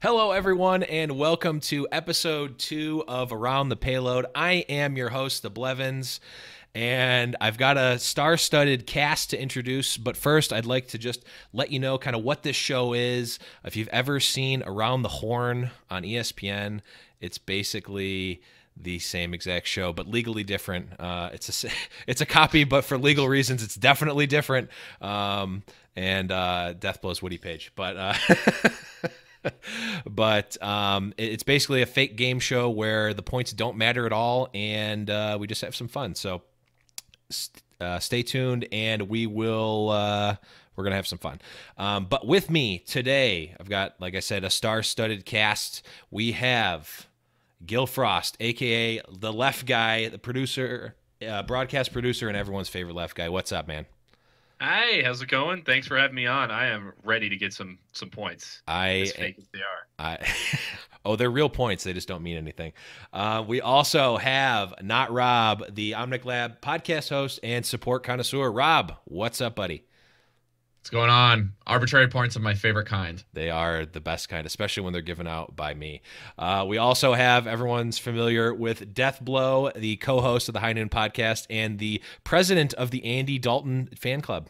Hello, everyone, and welcome to episode 2 of Around the Payload. I am your host, the Blevins, and I've got a star-studded cast to introduce, but first I'd like to just let you know kind of what this show is. If you've ever seen Around the Horn on ESPN, it's basically the same exact show, but legally different. It's a copy, but for legal reasons, it's definitely different. And Deathblow's Woody Page, but it's basically a fake game show where the points don't matter at all, and we just have some fun. So stay tuned, and we're gonna have some fun. But with me today, I've got, like I said, a star-studded cast. We have Gillfrost, aka the left guy, the producer, broadcast producer, and everyone's favorite left guy. What's up, man? Hi, how's it going? Thanks for having me on. I am ready to get some points. As fake as they are. Oh, they're real points. They just don't mean anything. We also have Notrob, the Omnic Lab podcast host and support connoisseur. Rob, what's up, buddy? What's going on? Arbitrary points of my favorite kind. They are the best kind, especially when they're given out by me. We also have, everyone's familiar with Deathblow, the co-host of the High Noon Podcast and the president of the Andy Dalton fan club.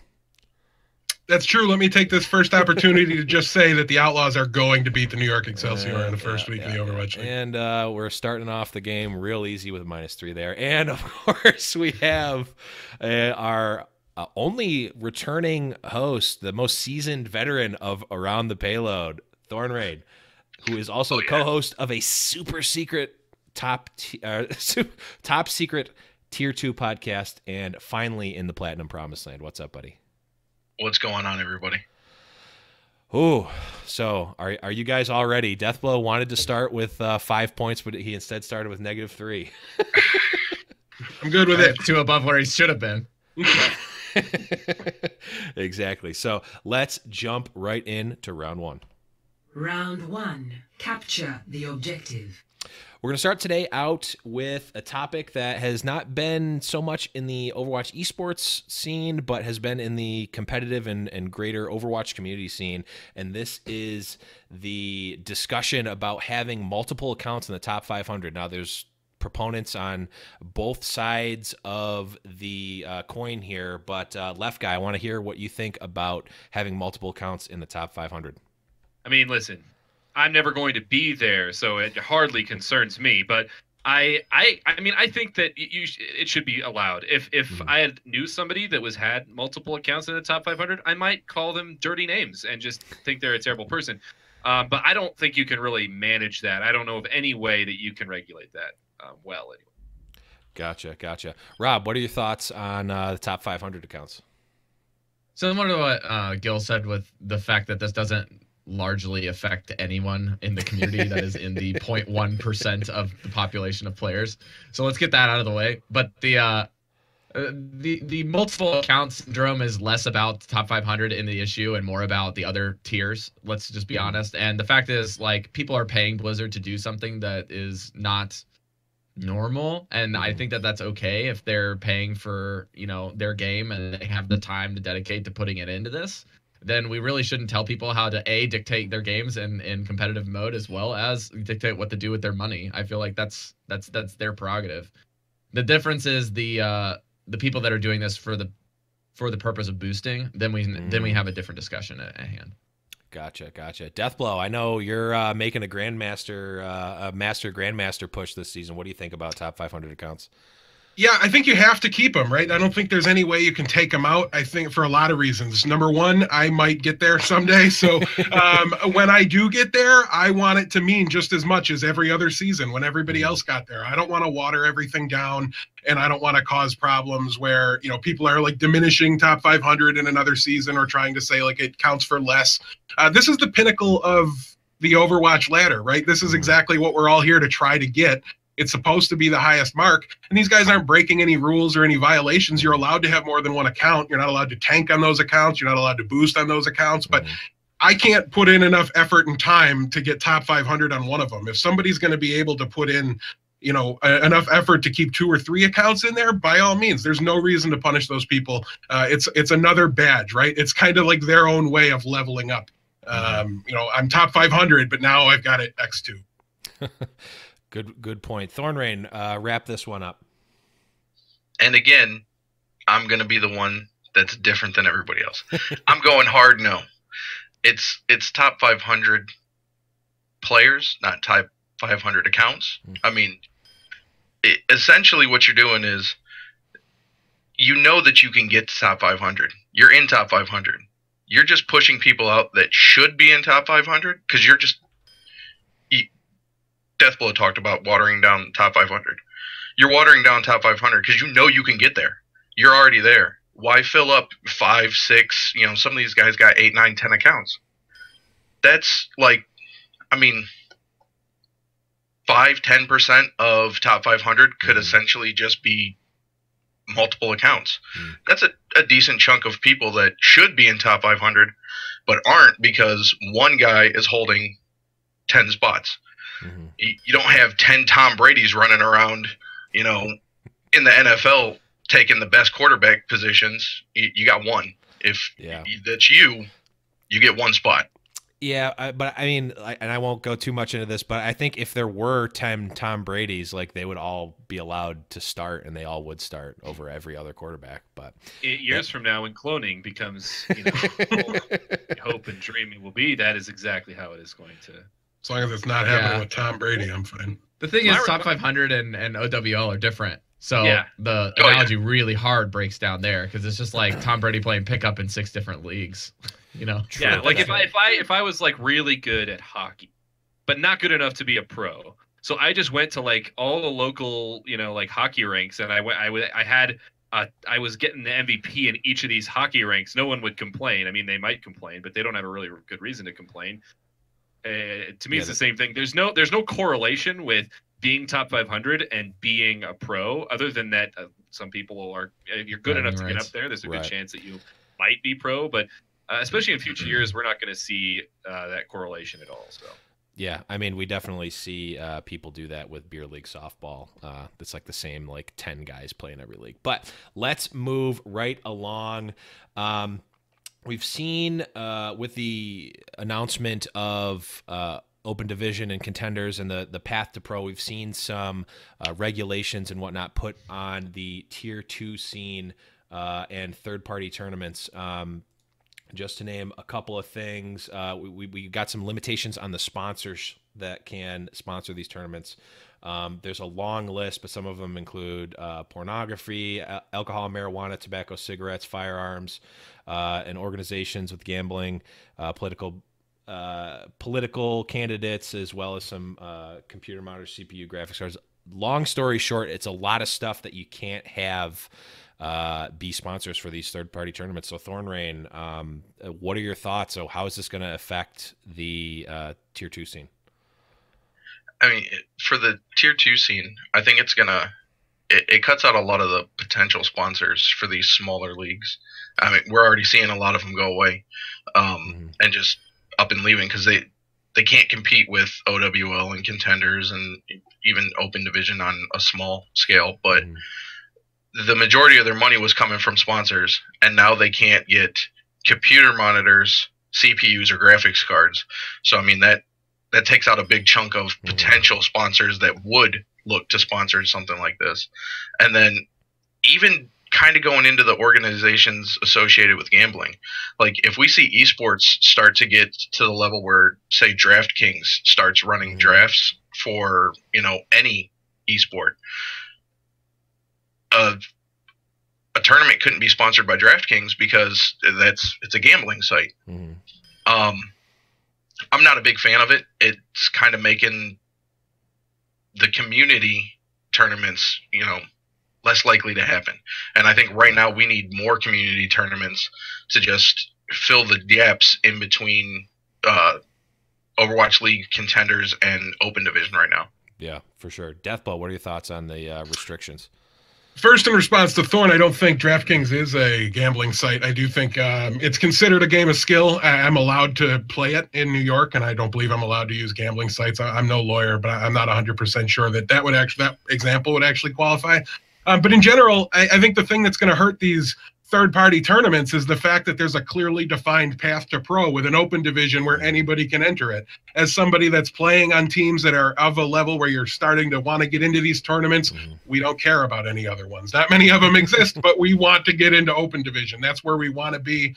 That's true. Let me take this first opportunity to just say that the Outlaws are going to beat the New York Excelsior in the first week of the Overwatch League. And we're starting off the game real easy with -3 there. And, of course, we have our only returning host, the most seasoned veteran of Around the Payload, Thorn, who is also the co-host of a super secret top secret tier 2 podcast, and finally in the Platinum Promised Land. What's up, buddy? What's going on, everybody? Oh, so are you guys all ready? Deathblow wanted to start with 5 points, but he instead started with -3. I'm good with it. 2 above where he should have been. Exactly. So let's jump right into round 1. Round 1. Capture the objective. We're going to start today out with a topic that has not been so much in the Overwatch esports scene, but has been in the competitive and greater Overwatch community scene. And this is the discussion about having multiple accounts in the top 500. Now, there's proponents on both sides of the coin here, but left guy, I want to hear what you think about having multiple accounts in the top 500. I mean, listen, I'm never going to be there, so it hardly concerns me. But I mean, I think that it should be allowed. If I knew somebody that had multiple accounts in the top 500, I might call them dirty names and just think they're a terrible person. But I don't think you can really manage that. I don't know of any way that you can regulate that well, anyway. Gotcha. Rob, what are your thoughts on the top 500 accounts? Similar to what Gil said, with the fact that this doesn't largely affect anyone in the community that is in the 0.1% of the population of players. So let's get that out of the way. But the multiple account syndrome is less about top 500 in the issue and more about the other tiers. Let's just be honest. And the fact is, like, people are paying Blizzard to do something that is not normal, and I think that that's okay if they're paying for, their game and they have the time to dedicate to putting it into this. Then we really shouldn't tell people how to dictate their games in competitive mode, as well as dictate what to do with their money. I feel like that's their prerogative. The difference is the people that are doing this for the purpose of boosting. Then we have a different discussion at hand. Gotcha. Deathblow, I know you're making a master grandmaster push this season. What do you think about top 500 accounts? Yeah, I think you have to keep them, right? I don't think there's any way you can take them out. I think for a lot of reasons. Number one, I might get there someday. So when I do get there, I want it to mean just as much as every other season when everybody else got there. I don't want to water everything down, and I don't want to cause problems where, people are like diminishing top 500 in another season or trying to say like it counts for less. This is the pinnacle of the Overwatch ladder, right? This is exactly what we're all here to try to get. It's supposed to be the highest mark, and these guys aren't breaking any rules or any violations. You're allowed to have more than one account. You're not allowed to tank on those accounts. You're not allowed to boost on those accounts, but I can't put in enough effort and time to get top 500 on one of them. If somebody's going to be able to put in, enough effort to keep 2 or 3 accounts in there, by all means, there's no reason to punish those people. It's another badge, right? It's kind of like their own way of leveling up. I'm top 500, but now I've got it X2. Good point. Thornrain, wrap this one up. And again, I'm going to be the one that's different than everybody else. I'm going hard no. It's top 500 players, not top 500 accounts. I mean, essentially what you're doing is you know that you can get to top 500. You're in top 500. You're just pushing people out that should be in top 500 because you're just Deathblow talked about watering down top 500. You're watering down top 500 because you know you can get there. You're already there. Why fill up 5, 6? Some of these guys got 8, 9, 10 accounts. That's like, 5-10% of top 500 could essentially just be multiple accounts. That's a decent chunk of people that should be in top 500 but aren't because one guy is holding 10 spots. You don't have 10 Tom Brady's running around, in the NFL taking the best quarterback positions. You got one. If that's you get one spot. Yeah, but and I won't go too much into this, but I think if there were 10 Tom Brady's, like they would all be allowed to start, and they all would start over every other quarterback. But years from now, when cloning becomes, hope and dreaming will be, that is exactly how it is going to. As long as it's not happening with Tom Brady, I'm fine. The thing is, top 500 and OWL are different. So the analogy really hard breaks down there because it's just like Tom Brady playing pickup in 6 different leagues. Yeah, like if I was like really good at hockey, but not good enough to be a pro, so I just went to like all the local, like hockey rinks, and I was getting the MVP in each of these hockey rinks. No one would complain. I mean, they might complain, but they don't have a really good reason to complain. To me, it's the same thing. There's no correlation with being top 500 and being a pro, other than that some people are, if you're good enough to get up there, there's a good chance that you might be pro, but especially in future years, we're not going to see that correlation at all. So yeah, we definitely see people do that with beer league softball. It's like the same, like 10 guys playing every league. But let's move right along. We've seen with the announcement of Open Division and Contenders and the path to pro, we've seen some regulations and whatnot put on the Tier 2 scene and third-party tournaments. Just to name a couple of things, we got some limitations on the sponsors that can sponsor these tournaments. There's a long list, but some of them include pornography, alcohol, marijuana, tobacco, cigarettes, firearms, and organizations with gambling, political candidates, as well as some computer monitors, CPU, graphics cards. Long story short, it's a lot of stuff that you can't have be sponsors for these third-party tournaments. So Thornrain, what are your thoughts? So how is this going to affect the Tier 2 scene? For the Tier 2 scene, I think it's it cuts out a lot of the potential sponsors for these smaller leagues. We're already seeing a lot of them go away and just up and leaving because they can't compete with OWL and Contenders and even Open Division on a small scale. But the majority of their money was coming from sponsors, and now they can't get computer monitors, CPUs, or graphics cards. So that takes out a big chunk of potential sponsors that would look to sponsor something like this. And then even kind of going into the organizations associated with gambling. Like if we see esports start to get to the level where, say, DraftKings starts running drafts for, any esport, a tournament couldn't be sponsored by DraftKings because it's a gambling site. I'm not a big fan of it. It's kind of making the community tournaments, less likely to happen. And I think right now we need more community tournaments to just fill the gaps in between Overwatch League, Contenders, and Open Division right now. Yeah, for sure. Deathblow, what are your thoughts on the restrictions? First, in response to Thorn, I don't think DraftKings is a gambling site. I do think it's considered a game of skill. I'm allowed to play it in New York, and I don't believe I'm allowed to use gambling sites. I'm no lawyer, but I'm not 100% sure that example would actually qualify. But in general, I think the thing that's going to hurt these third-party tournaments is the fact that there's a clearly defined path to pro with an open division where anybody can enter it. As somebody that's playing on teams that are of a level where you're starting to want to get into these tournaments, we don't care about any other ones. Not many of them exist, but we want to get into open division. That's where we want to be.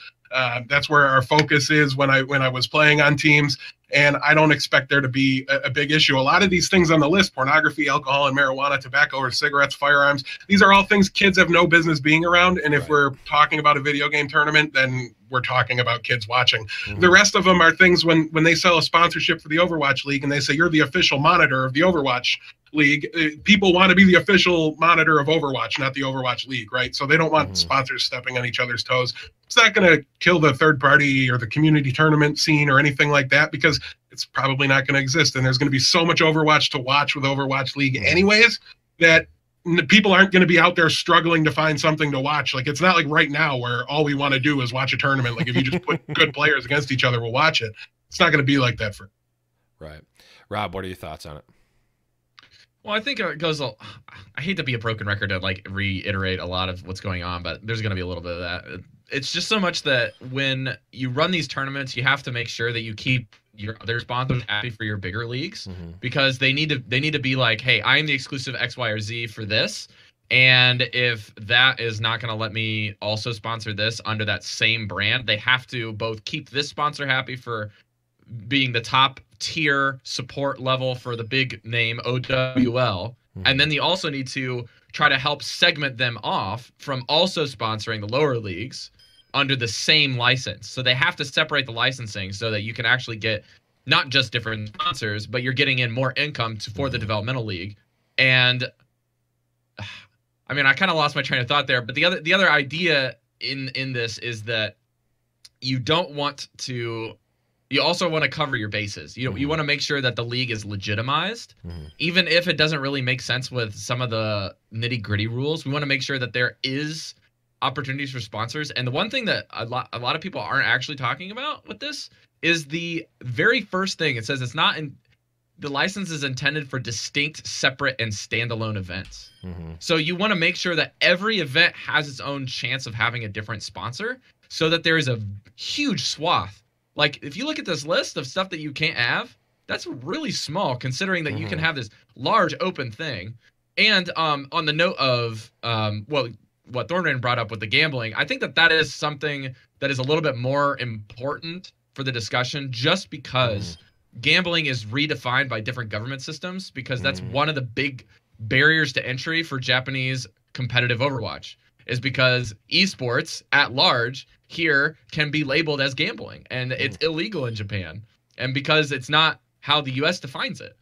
That's where our focus is when I was playing on teams, and I don't expect there to be a big issue. A lot of these things on the list, pornography, alcohol and marijuana, tobacco or cigarettes, firearms, these are all things kids have no business being around. And if we're talking about a video game tournament, then we're talking about kids watching. The rest of them are things when they sell a sponsorship for the Overwatch League and they say you're the official monitor of the Overwatch League, people want to be the official monitor of Overwatch, not the Overwatch League, right? So they don't want sponsors stepping on each other's toes. It's not going to kill the third party or the community tournament scene or anything like that, because it's probably not going to exist. And there's going to be so much Overwatch to watch with Overwatch League anyways, that people aren't going to be out there struggling to find something to watch. Like, it's not like right now where all we want to do is watch a tournament. Like, if you just put good players against each other, we'll watch it. It's not going to be like that for. Right. Rob, what are your thoughts on it? Well, I think it goes. I hate to be a broken record to like reiterate a lot of what's going on, but there's going to be a little bit of that. It's just so much that when you run these tournaments, you have to make sure that you keep your other sponsors happy for your bigger leagues, because they need to be like, hey, I am the exclusive X, Y, or Z for this, and if that is not going to let me also sponsor this under that same brand, they have to both keep this sponsor happy for being the top tier support level for the big name OWL, and then they also need to try to help segment them off from also sponsoring the lower leagues under the same license. So they have to separate the licensing so that you can actually get not just different sponsors, but you're getting in more income for the developmental league. And I mean, I kind of lost my train of thought there, but the other idea in this is that you don't want to. You also want to cover your bases. You want to make sure that the league is legitimized, even if it doesn't really make sense with some of the nitty-gritty rules. We want to make sure that there is opportunities for sponsors. And the one thing that a lot of people aren't actually talking about with this is the very first thing. It says it's not in the license is intended for distinct, separate, and standalone events. So you want to make sure that every event has its own chance of having a different sponsor, so that there is a huge swath. Like, if you look at this list of stuff that you can't have, that's really small, considering that you can have this large open thing. And on the note of, what Thorn brought up with the gambling, I think that is something that is a little bit more important for the discussion, just because gambling is redefined by different government systems, because that's one of the big barriers to entry for Japanese competitive Overwatch, is because esports at large here can be labeled as gambling, and it's illegal in Japan, and because it's not how the US defines it.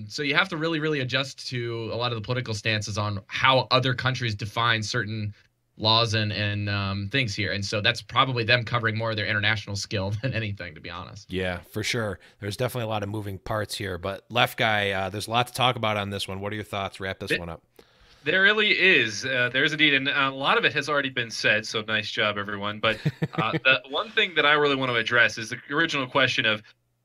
So you have to really, really adjust to a lot of the political stances on how other countries define certain laws and things here. And so that's probably them covering more of their international skill than anything, to be honest. Yeah, for sure. There's definitely a lot of moving parts here, but Left Guy, there's a lot to talk about on this one. What are your thoughts? Wrap this one up. There really is. There is indeed, and a lot of it has already been said, so nice job, everyone. But the one thing that I really want to address is the original question of,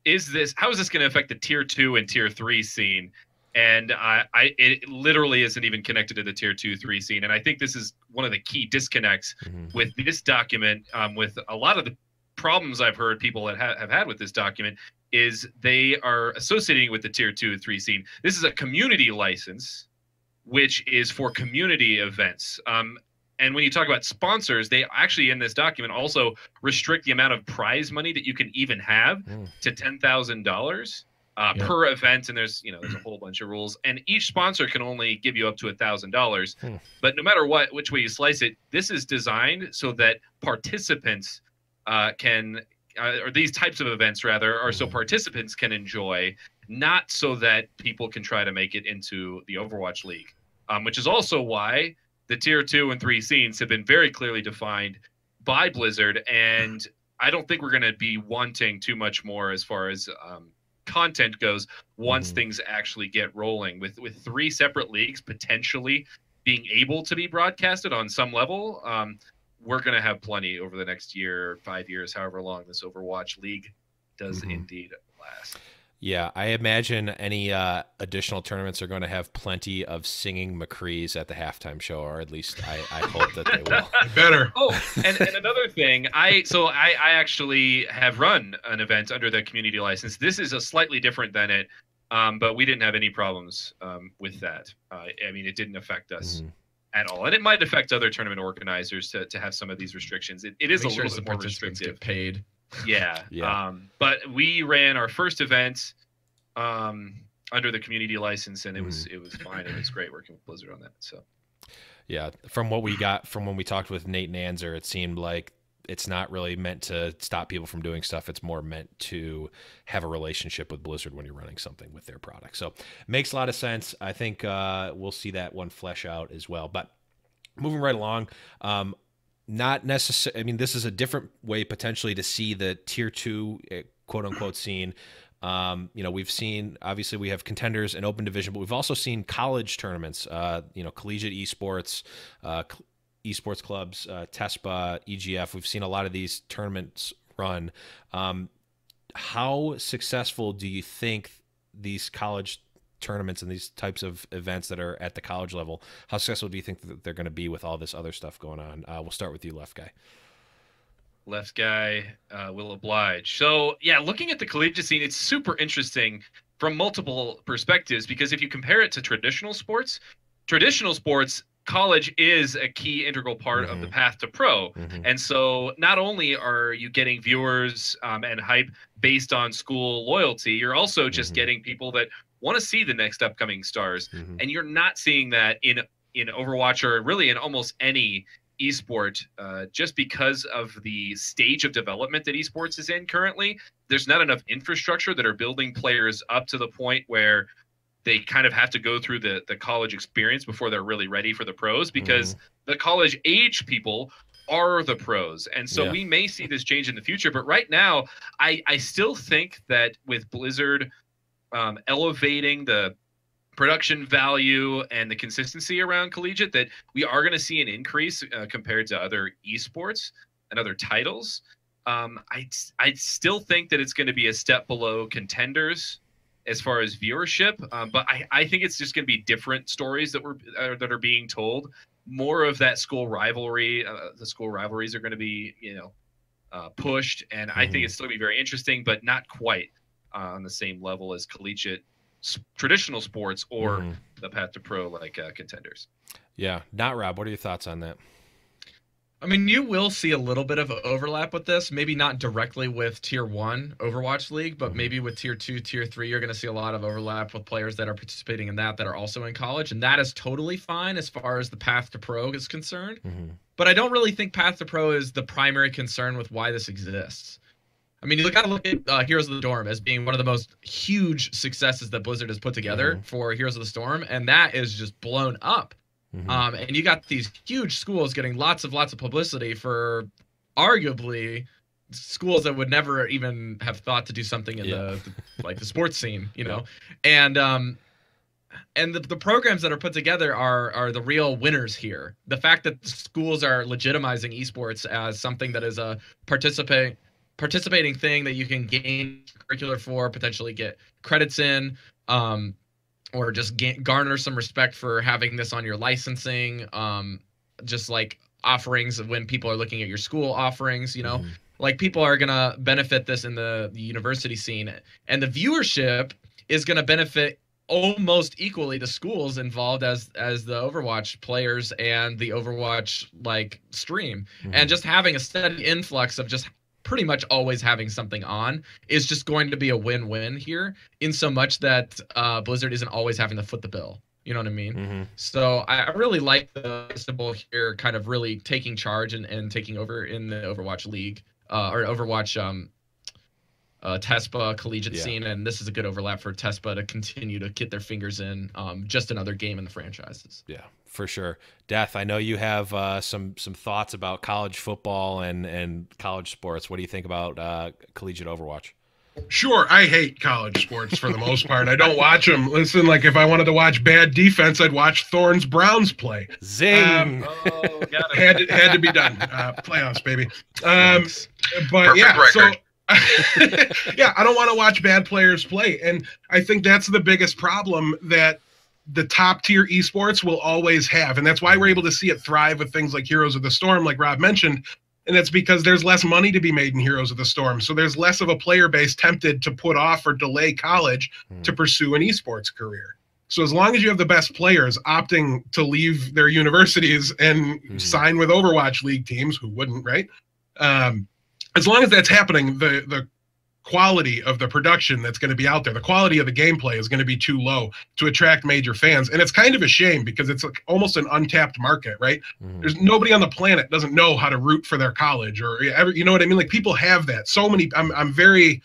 how is this going to affect the Tier 2 and Tier 3 scene? And it literally isn't even connected to the Tier 2, 3 scene. And I think this is one of the key disconnects with this document, with a lot of the problems I've heard people that have had with this document, is they are associating with the Tier 2 and 3 scene. This is a community license, which is for community events. And when you talk about sponsors, they actually in this document also restrict the amount of prize money that you can even have to $10,000 per event. And there's a whole bunch of rules. And each sponsor can only give you up to $1,000. But no matter which way you slice it, this is designed so that participants or these types of events rather, are so participants can enjoy, not so that people can try to make it into the Overwatch League, which is also why the Tier 2 and 3 scenes have been very clearly defined by Blizzard, and I don't think we're going to be wanting too much more as far as content goes once things actually get rolling. With 3 separate leagues potentially being able to be broadcasted on some level, we're going to have plenty over the next year, 5 years, however long this Overwatch League does indeed last. Yeah, I imagine any additional tournaments are going to have plenty of singing McCrees at the halftime show, or at least I hope that they will. Better. Oh, and another thing, I actually have run an event under the community license. This is a slightly different than it, but we didn't have any problems with that. I mean, it didn't affect us at all, and it might affect other tournament organizers to have some of these restrictions. It is a little bit more restrictive. Get paid. Yeah. Yeah. But we ran our first event under the community license, and it was fine. It was great working with Blizzard on that. So yeah, from what we got from when we talked with Nate Nanzer, it seemed like it's not really meant to stop people from doing stuff. It's more meant to have a relationship with Blizzard when you're running something with their product. So makes a lot of sense. I think we'll see that one flesh out as well. But moving right along, not necessarily. I mean, this is a different way potentially to see the tier 2 quote unquote scene. We've seen, obviously we have contenders and open division, but we've also seen college tournaments, collegiate esports, esports clubs, TESPA, EGF. We've seen a lot of these tournaments run. How successful do you think these college tournaments and these types of events that are at the college level, how successful do you think that they're going to be with all this other stuff going on? We'll start with you, Left Guy. Left Guy will oblige. So yeah, looking at the collegiate scene, it's super interesting from multiple perspectives, because if you compare it to traditional sports, college is a key integral part of the path to pro. And so not only are you getting viewers and hype based on school loyalty, you're also just getting people that want to see the next upcoming stars. And you're not seeing that in Overwatch, or really in almost any esport, just because of the stage of development that esports is in currently. There's not enough infrastructure that are building players up to the point where they kind of have to go through the college experience before they're really ready for the pros, because the college age people are the pros. And so we may see this change in the future, but right now I still think that with Blizzard elevating the production value and the consistency around collegiate, that we are going to see an increase compared to other esports and other titles. I still think that it's going to be a step below contenders as far as viewership, but I think it's just going to be different stories that are being told. More of that school rivalry, the school rivalries are going to be pushed, and I think it's still going to be very interesting, but not quite on the same level as collegiate traditional sports or the path to pro like contenders. Yeah. Notrob, what are your thoughts on that? I mean, you will see a little bit of overlap with this, maybe not directly with Tier 1 Overwatch League, but maybe with Tier 2, Tier 3, you're going to see a lot of overlap with players that are participating in that are also in college, and that is totally fine as far as the path to pro is concerned. But I don't really think path to pro is the primary concern with why this exists. I mean, you got to look at Heroes of the Storm as being one of the most huge successes that Blizzard has put together for Heroes of the Storm, and that is just blown up. And you got these huge schools getting lots of publicity for arguably schools that would never even have thought to do something in the sports scene, and the programs that are put together are the real winners here. The fact that schools are legitimizing esports as something that is a participating thing that you can gain curricular for, potentially get credits in, or just garner some respect for having this on your licensing, just like offerings when people are looking at your school offerings, like people are going to benefit this in the university scene, and the viewership is going to benefit almost equally the schools involved as the Overwatch players and the Overwatch stream. And just having a steady influx of just pretty much always having something on is just going to be a win-win here, in so much that Blizzard isn't always having to foot the bill. You know what I mean? So I really like the symbol here kind of really taking charge and taking over in the Overwatch League, or Overwatch TESPA collegiate scene, and this is a good overlap for TESPA to continue to get their fingers in just another game in the franchises. Yeah, for sure. Death, I know you have some thoughts about college football and college sports. What do you think about collegiate Overwatch? Sure, I hate college sports for the most part. I don't watch them. Listen, if I wanted to watch bad defense, I'd watch Thorn's Browns play. Zing! Had to be done. Playoffs, baby. But Perfect record. Yeah, I don't want to watch bad players play. And I think that's the biggest problem that the top tier esports will always have. And that's why we're able to see it thrive with things like Heroes of the Storm, like Rob mentioned. And that's because there's less money to be made in Heroes of the Storm. So there's less of a player base tempted to put off or delay college to pursue an esports career. So as long as you have the best players opting to leave their universities and sign with Overwatch League teams, who wouldn't, right? As long as that's happening, the quality of the production that's going to be out there, the quality of the gameplay is going to be too low to attract major fans. And it's kind of a shame because it's like almost an untapped market, right? There's nobody on the planet doesn't know how to root for their college or ever, you know what I mean? Like people have that. So many, I'm very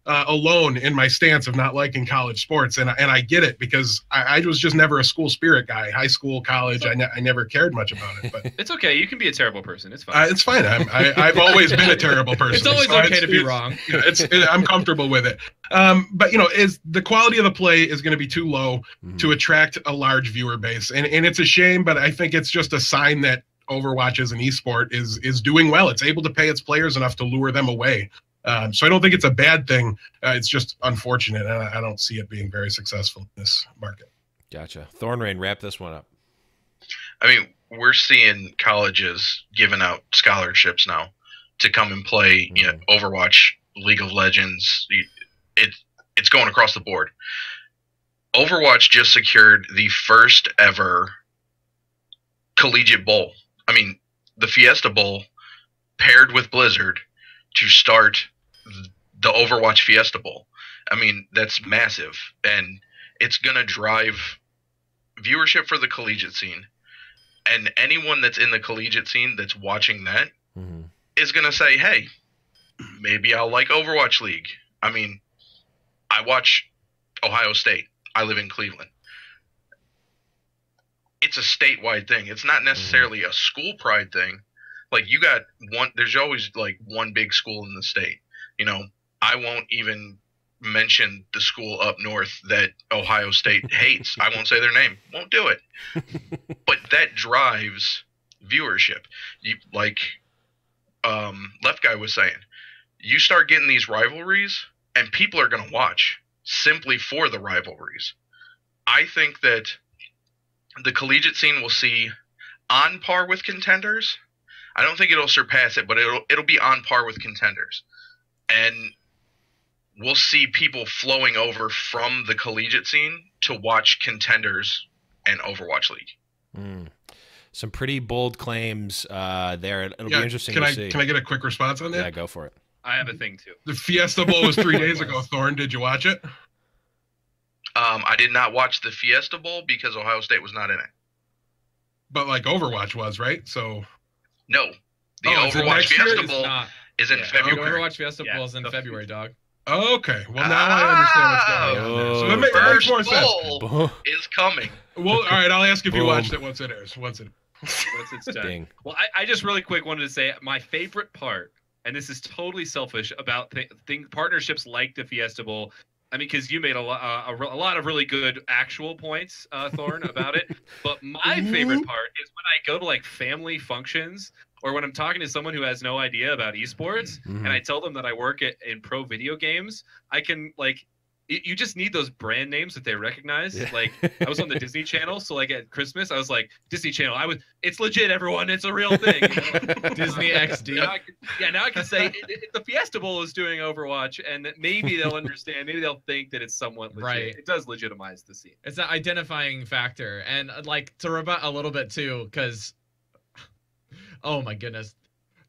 alone in my stance of not liking college sports. And I get it because I was just never a school spirit guy. High school, college, I never cared much about it. But it's okay. You can be a terrible person. It's fine. It's fine. I've always been a terrible person. It's always okay to be wrong. I'm comfortable with it. But is the quality of the play is going to be too low to attract a large viewer base, and it's a shame. But I think it's just a sign that Overwatch as an esport is doing well. It's able to pay its players enough to lure them away. So I don't think it's a bad thing. It's just unfortunate, and I don't see it being very successful in this market. Gotcha. Thornrain, wrap this one up. I mean, we're seeing colleges giving out scholarships now to come and play, Overwatch, League of Legends. It's going across the board. Overwatch just secured the first ever collegiate bowl. I mean, the Fiesta Bowl paired with Blizzard to start the Overwatch Fiesta Bowl. I mean, that's massive, and it's going to drive viewership for the collegiate scene. And anyone that's in the collegiate scene that's watching that is going to say, hey, maybe I'll like Overwatch League. I mean, I watch Ohio State. I live in Cleveland. It's a statewide thing. It's not necessarily a school pride thing. Like, you got one, there's always like one big school in the state. I won't even mention the school up north that Ohio State hates. I won't say their name. Won't do it. But that drives viewership. Left Guy was saying, you start getting these rivalries and people are going to watch simply for the rivalries. I think that the collegiate scene will see on par with contenders. I don't think it'll surpass it, but it'll be on par with contenders. And we'll see people flowing over from the collegiate scene to watch contenders and Overwatch League. Some pretty bold claims there. It'll be interesting to see. Can I get a quick response on that? Yeah, go for it. I have a thing too. The Fiesta Bowl was 3 days ago. Thorn, did you watch it? I did not watch the Fiesta Bowl because Ohio State was not in it. But like Overwatch was, right? So no, the Overwatch Fiesta Bowl is in February. Overwatch Fiesta Bowl is in February, dog. Okay, well now I understand what's going on there. So that makes more sense. Is coming. Well, all right, I'll ask if you watched it once it airs. Once it's done. Ding. Well, I just really quick wanted to say my favorite part, and this is totally selfish, about partnerships like the Fiesta Bowl. I mean, because you made a lot of really good actual points, Thorn, about it. But my favorite part is when I go to like family functions or when I'm talking to someone who has no idea about esports and I tell them that I work in pro video games. I can you just need those brand names that they recognize. Yeah. Like I was on the Disney Channel, so like at Christmas, I was like, Disney Channel. It's legit, everyone. It's a real thing. Disney XD. Now I can say the Fiesta Bowl is doing Overwatch, and maybe they'll understand. Maybe they'll think that it's somewhat legit. Right. It does legitimize the scene. It's an identifying factor, and like to rebut a little bit too, because oh my goodness.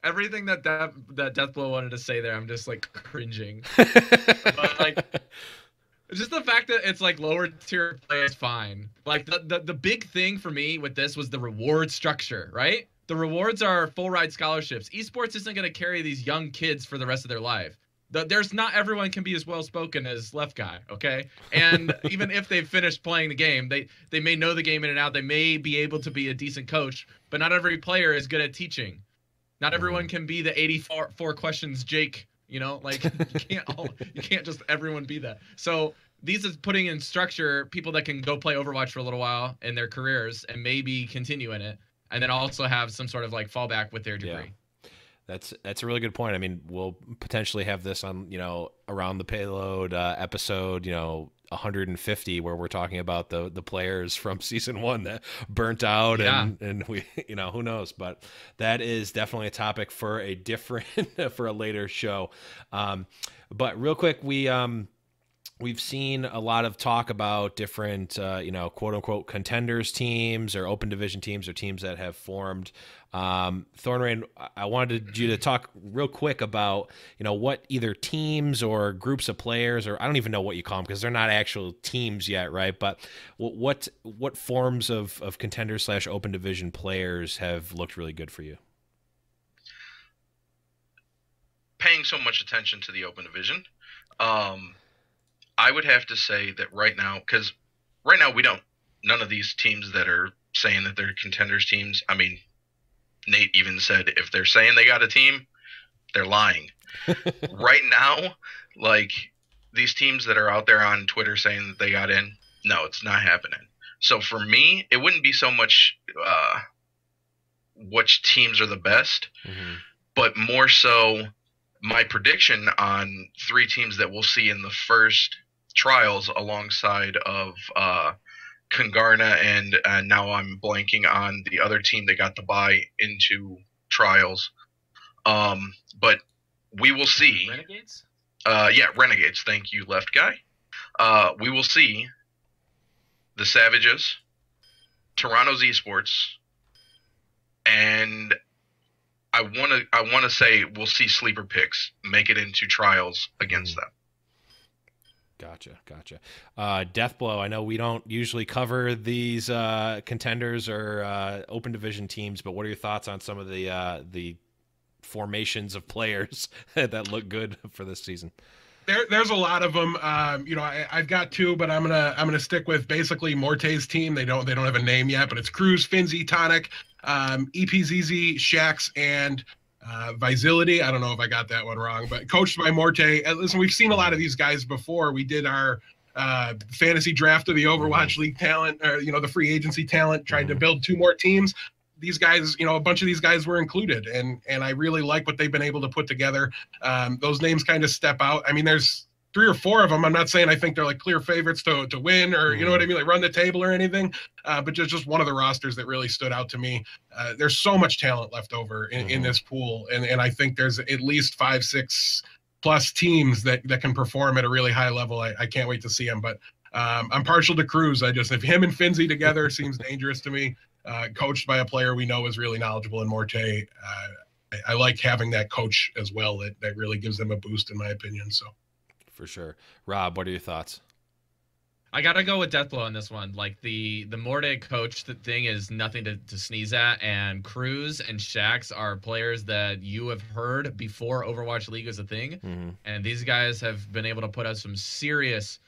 Everything that Deathblow wanted to say there, I'm just like cringing. But like, just the fact that it's like lower tier play is fine. Like the big thing for me with this was the reward structure, right? The rewards are full ride scholarships. Esports isn't going to carry these young kids for the rest of their life. There's not everyone can be as well spoken as Left Guy, okay? And even if they've finished playing the game, they may know the game in and out. They may be able to be a decent coach, but not every player is good at teaching. Not everyone can be the 84 questions Jake, like you can't just everyone be that. So these is putting in structure people that can go play Overwatch for a little while in their careers and maybe continue in it, and then also have some sort of like fallback with their degree. That's a really good point. I mean, we'll potentially have this on, Around the Payload episode, 150, where we're talking about the players from season 1 that burnt out, and we, who knows, but that is definitely a topic for a different for a later show. But real quick, we've seen a lot of talk about different, quote unquote contenders teams or open division teams or teams that have formed. Thorn, I wanted you to talk real quick about, what either teams or groups of players, or I don't even know what you call them because they're not actual teams yet, right? But what forms of contenders / open division players have looked really good for you? Paying so much attention to the open division. I would have to say that right now, because right now none of these teams that are saying that they're contenders teams, I mean, Nate even said if they're saying they got a team, they're lying. Right now, like these teams that are out there on Twitter saying that they got in, no, it's not happening. So for me, it wouldn't be so much which teams are the best, but more so my prediction on 3 teams that we'll see in the first trials alongside of Kongarna and now I'm blanking on the other team that got the bye into trials. But we will see. Renegades? Yeah, Renegades. Thank you, left guy. We will see the Savages, Toronto's Esports, and I want to say we'll see sleeper picks make it into trials against them. Gotcha. Deathblow, I know we don't usually cover these contenders or open division teams, but what are your thoughts on some of the formations of players that look good for this season? There's a lot of them. I've got 2, but I'm gonna stick with basically Morte's team. They don't have a name yet, but it's Cruz, Finzi, Tonic, EPZZ, Shax, and Visility. I don't know if I got that one wrong, but coached by Morte. Listen, we've seen a lot of these guys before. We did our fantasy draft of the Overwatch League talent, or the free agency talent, tried to build 2 more teams. These guys, a bunch of these guys were included, and I really like what they've been able to put together. Those names kind of step out. I mean, there's 3 or 4 of them. I'm not saying I think they're like clear favorites to win, or you know what I mean, like run the table or anything. But just one of the rosters that really stood out to me. There's so much talent left over in this pool, and I think there's at least 5, 6 plus teams that can perform at a really high level. I can't wait to see them. But I'm partial to Cruz. If him and Finzi together seems dangerous to me. Coached by a player we know is really knowledgeable in Morte. I like having that coach as well. That really gives them a boost, in my opinion. So, for sure. Rob, what are your thoughts? I gotta go with Deathblow on this one. Like the Morte coach thing is nothing to sneeze at, and Cruz and Shax are players that you have heard before Overwatch League is a thing, and these guys have been able to put out some serious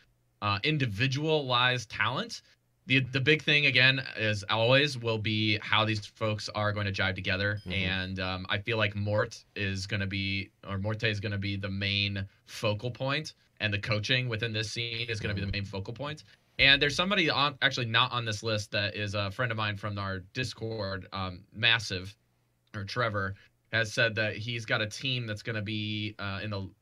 individualized talent. The big thing, again, as always, will be how these folks are going to jive together. And I feel like Morte is going to be the main focal point, and the coaching within this scene is going to be the main focal point. And there's somebody actually not on this list that is a friend of mine from our Discord, Massive, or Trevor, has said that he's got a team that's going to be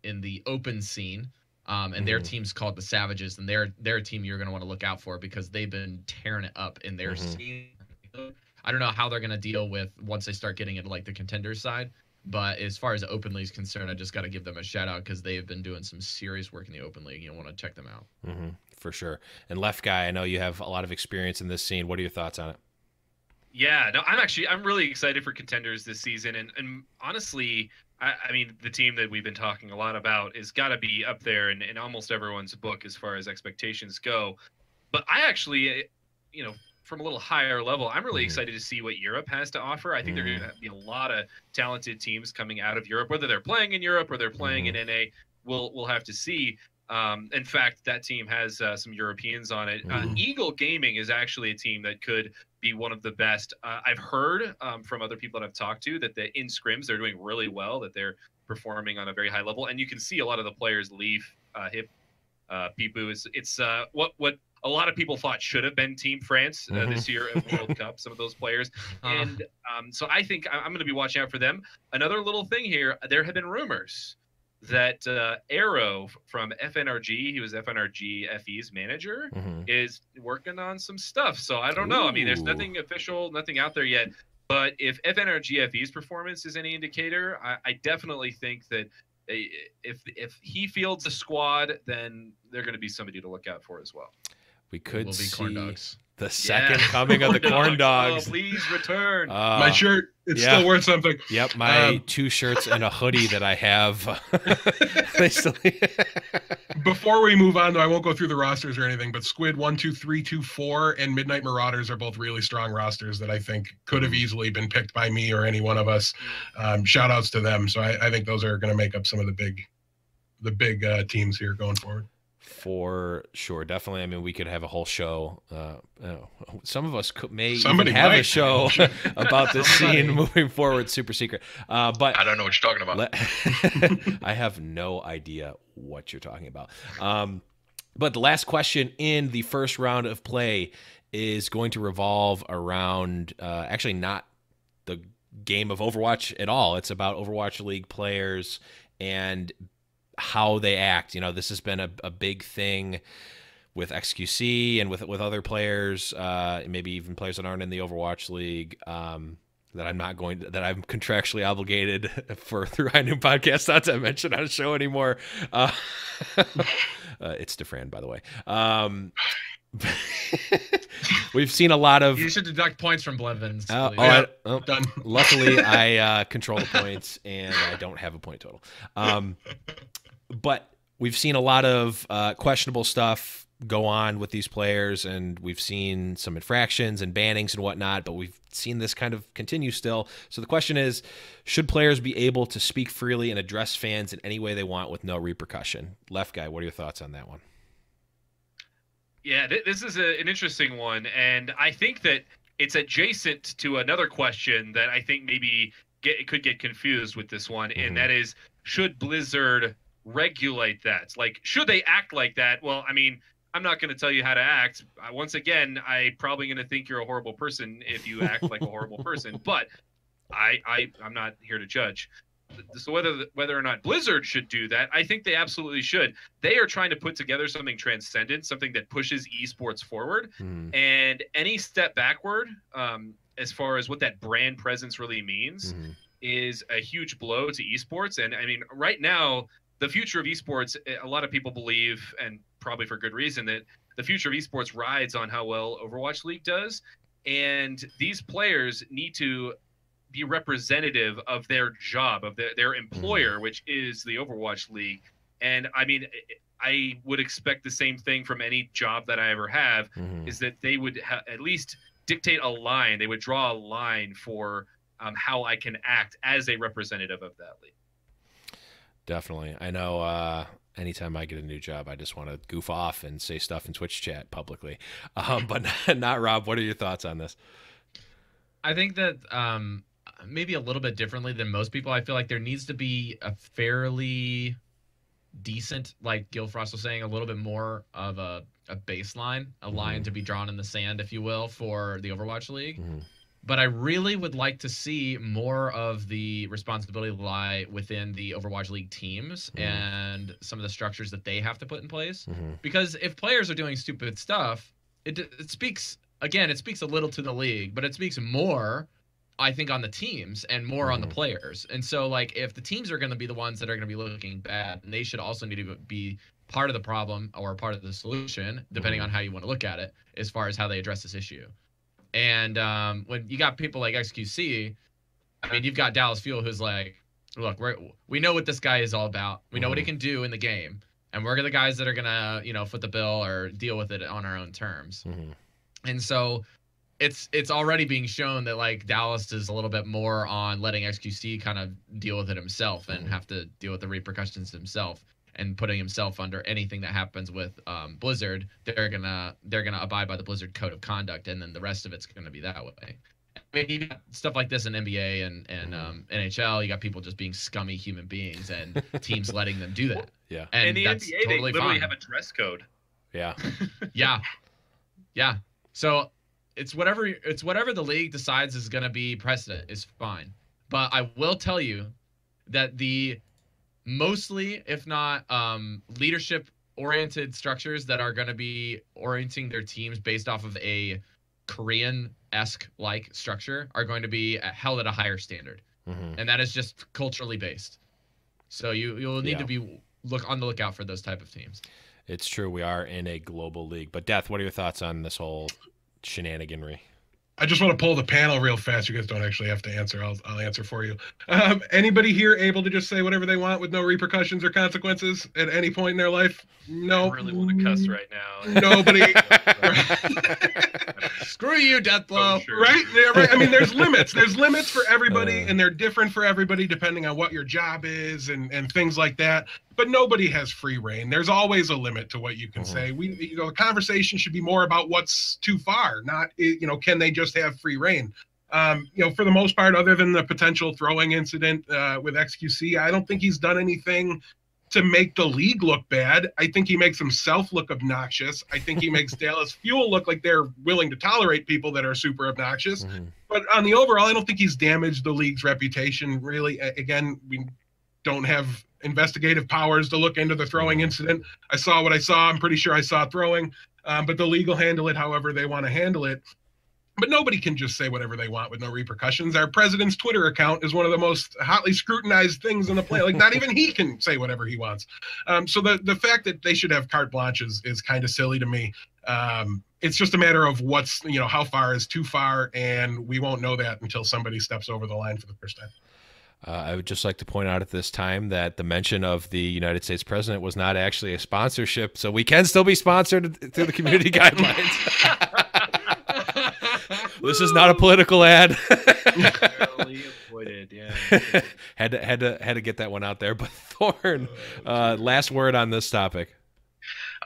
in the open scene. And their team's called the Savages, and they're a team you're going to want to look out for because they've been tearing it up in their scene. I don't know how they're going to deal with once they start getting into like the contenders side, but as far as open league is concerned, I just got to give them a shout out because they have been doing some serious work in the open league. You'll want to check them out. For sure. And Left Guy, I know you have a lot of experience in this scene. What are your thoughts on it? Yeah, no, I'm really excited for contenders this season, and honestly, I mean, the team that we've been talking a lot about is got to be up there in almost everyone's book as far as expectations go. But I actually, from a little higher level, I'm really excited to see what Europe has to offer. I think there are going to be a lot of talented teams coming out of Europe, whether they're playing in Europe or they're playing in NA. We'll have to see. In fact, that team has some Europeans on it. Eagle Gaming is actually a team that could be one of the best. I've heard from other people that I've talked to that in scrims they're doing really well, that they're performing on a very high level, and you can see a lot of the players leave Hip Pipu. It's what a lot of people thought should have been Team France this year at World Cup, some of those players. And so I think I'm going to be watching out for them. Another little thing here, there have been rumors that Arrow from FNRG, he was FNRG FE's manager, is working on some stuff. So I don't know. I mean, there's nothing official, nothing out there yet. But if FNRG FE's performance is any indicator, I definitely think that if he fields a squad, then they're going to be somebody to look out for as well. We could see corn dogs. The second coming of the corn dogs. Oh, please return. My shirt, it's still worth something. Yep, my 2 shirts and a hoodie that I have. Before we move on, though, I won't go through the rosters or anything, but Squid 1, 2, 3, 2, 4, and Midnight Marauders are both really strong rosters that I think could have easily been picked by me or any one of us. Shout outs to them. So I think those are going to make up some of the big teams here going forward. For sure, definitely. I mean, we could have a whole show. Some of us may Somebody even have might. a show about this scene moving forward. Super secret. But I don't know what you're talking about. I have no idea what you're talking about. But the last question in the first round of play is going to revolve around actually not the game of Overwatch at all. It's about Overwatch League players and how they act. You know, this has been a big thing with XQC and with other players, maybe even players that aren't in the Overwatch League, that I'm contractually obligated for through High Noon Podcast not to mention on a show anymore. It's DeFran, by the way. We've seen a lot of. You should deduct points from Blevins. Done. Luckily, I control the points and I don't have a point total. But we've seen a lot of questionable stuff go on with these players, and we've seen some infractions and bannings and whatnot, but we've seen this kind of continue still. So the question is, should players be able to speak freely and address fans in any way they want with no repercussion? Left Guy, what are your thoughts on that one? Yeah, this is an interesting one, and I think that it's adjacent to another question that I think maybe could get confused with this one, and that is, should Blizzard regulate that? Like, should they act like that? Well, I mean, I'm not going to tell you how to act. Once again, I'm probably going to think you're a horrible person if you act like a horrible person, but I'm not here to judge. So whether or not Blizzard should do that, I think they absolutely should. They are trying to put together something transcendent, something that pushes esports forward, and any step backward, as far as what that brand presence really means, is a huge blow to esports. And I mean, right now, the future of esports, a lot of people believe, and probably for good reason, that the future of esports rides on how well Overwatch League does. And these players need to be representative of their job, of their employer, which is the Overwatch League. And I mean, I would expect the same thing from any job that I ever have, is that they would at least dictate a line. They would draw a line for how I can act as a representative of that league. Definitely. I know anytime I get a new job, I just want to goof off and say stuff in Twitch chat publicly. But not Rob. What are your thoughts on this? I think that maybe a little bit differently than most people, I feel like there needs to be a fairly decent, like Gillfrost was saying, a little bit more of a baseline, a line to be drawn in the sand, if you will, for the Overwatch League. But I really would like to see more of the responsibility lie within the Overwatch League teams and some of the structures that they have to put in place. Because if players are doing stupid stuff, it speaks, again, it speaks a little to the league, but it speaks more, I think, on the teams and more on the players. And so, like, if the teams are going to be the ones that are going to be looking bad, they should also need to be part of the problem or part of the solution, depending on how you want to look at it, as far as how they address this issue. And when you got people like XQC, I mean, you've got Dallas Fuel, who's like, look, we know what this guy is all about. We know what he can do in the game. And we're the guys that are going to, you know, foot the bill or deal with it on our own terms. And so it's already being shown that, like, Dallas is a little bit more on letting XQC kind of deal with it himself and have to deal with the repercussions himself, and putting himself under anything that happens with Blizzard. They're gonna abide by the Blizzard code of conduct, and then the rest of it's gonna be that way. I mean, you got stuff like this in NBA and NHL. You got people just being scummy human beings, and teams letting them do that. Yeah, and the that's NBA, totally they literally fine. have a dress code. Yeah. Yeah. Yeah. So it's whatever the league decides is going to be precedent is fine. But I will tell you that the mostly, if not leadership oriented structures that are going to be orienting their teams based off of a Korean-esque like structure are going to be held at a higher standard. And that is just culturally based. So you'll need to be on the lookout for those type of teams. It's true. We are in a global league. But Death, what are your thoughts on this whole shenaniganry? I just want to pull the panel real fast. You guys don't actually have to answer. I'll answer for you. Anybody here able to just say whatever they want with no repercussions or consequences at any point in their life? No. I really want to cuss right now. Nobody. Screw you, Deathblow. Oh, sure. Right? Yeah, right. I mean, there's limits. There's limits for everybody, and they're different for everybody depending on what your job is and things like that. But nobody has free reign. There's always a limit to what you can say. The conversation should be more about what's too far, not, can they just have free reign? For the most part, other than the potential throwing incident with XQC, I don't think he's done anything to make the league look bad. I think he makes himself look obnoxious. I think he makes Dallas Fuel look like they're willing to tolerate people that are super obnoxious. But on the overall, I don't think he's damaged the league's reputation, really. Again, we don't have investigative powers to look into the throwing incident. I saw what I saw. I'm pretty sure I saw throwing, but the league will handle it however they want to handle it. But nobody can just say whatever they want with no repercussions. Our president's Twitter account is one of the most hotly scrutinized things on the planet. Like, not even he can say whatever he wants. So the fact that they should have carte blanche is kind of silly to me. It's just a matter of what's, how far is too far, and we won't know that until somebody steps over the line for the first time. I would just like to point out at this time that the mention of the United States president was not actually a sponsorship, so we can still be sponsored through the community guidelines. This is not a political ad. Barely avoided, yeah. had to get that one out there. But Thorn, last word on this topic.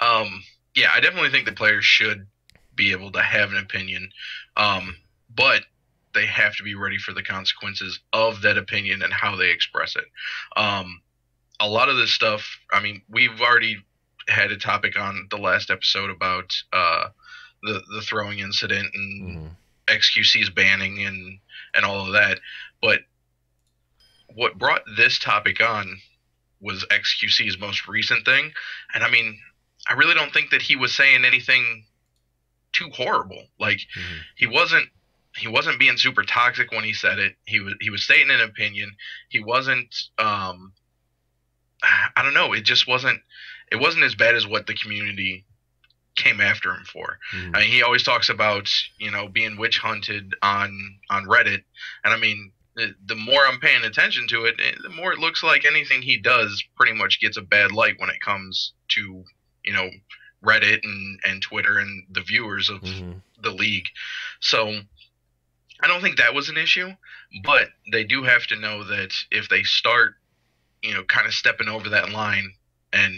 Yeah, I definitely think the players should be able to have an opinion, but they have to be ready for the consequences of that opinion and how they express it. A lot of this stuff, I mean, we've already had a topic on the last episode about the throwing incident and XQC's banning and all of that. But what brought this topic on was XQC's most recent thing. And I mean, I really don't think that he was saying anything too horrible. Like, he wasn't being super toxic when he said it. He was stating an opinion. He wasn't I don't know, it wasn't as bad as what the community came after him for. I mean, he always talks about, being witch hunted on Reddit. And I mean, the more I'm paying attention to it, the more it looks like anything he does pretty much gets a bad light when it comes to, Reddit and Twitter and the viewers of the league. So I don't think that was an issue, but they do have to know that if they start, kind of stepping over that line and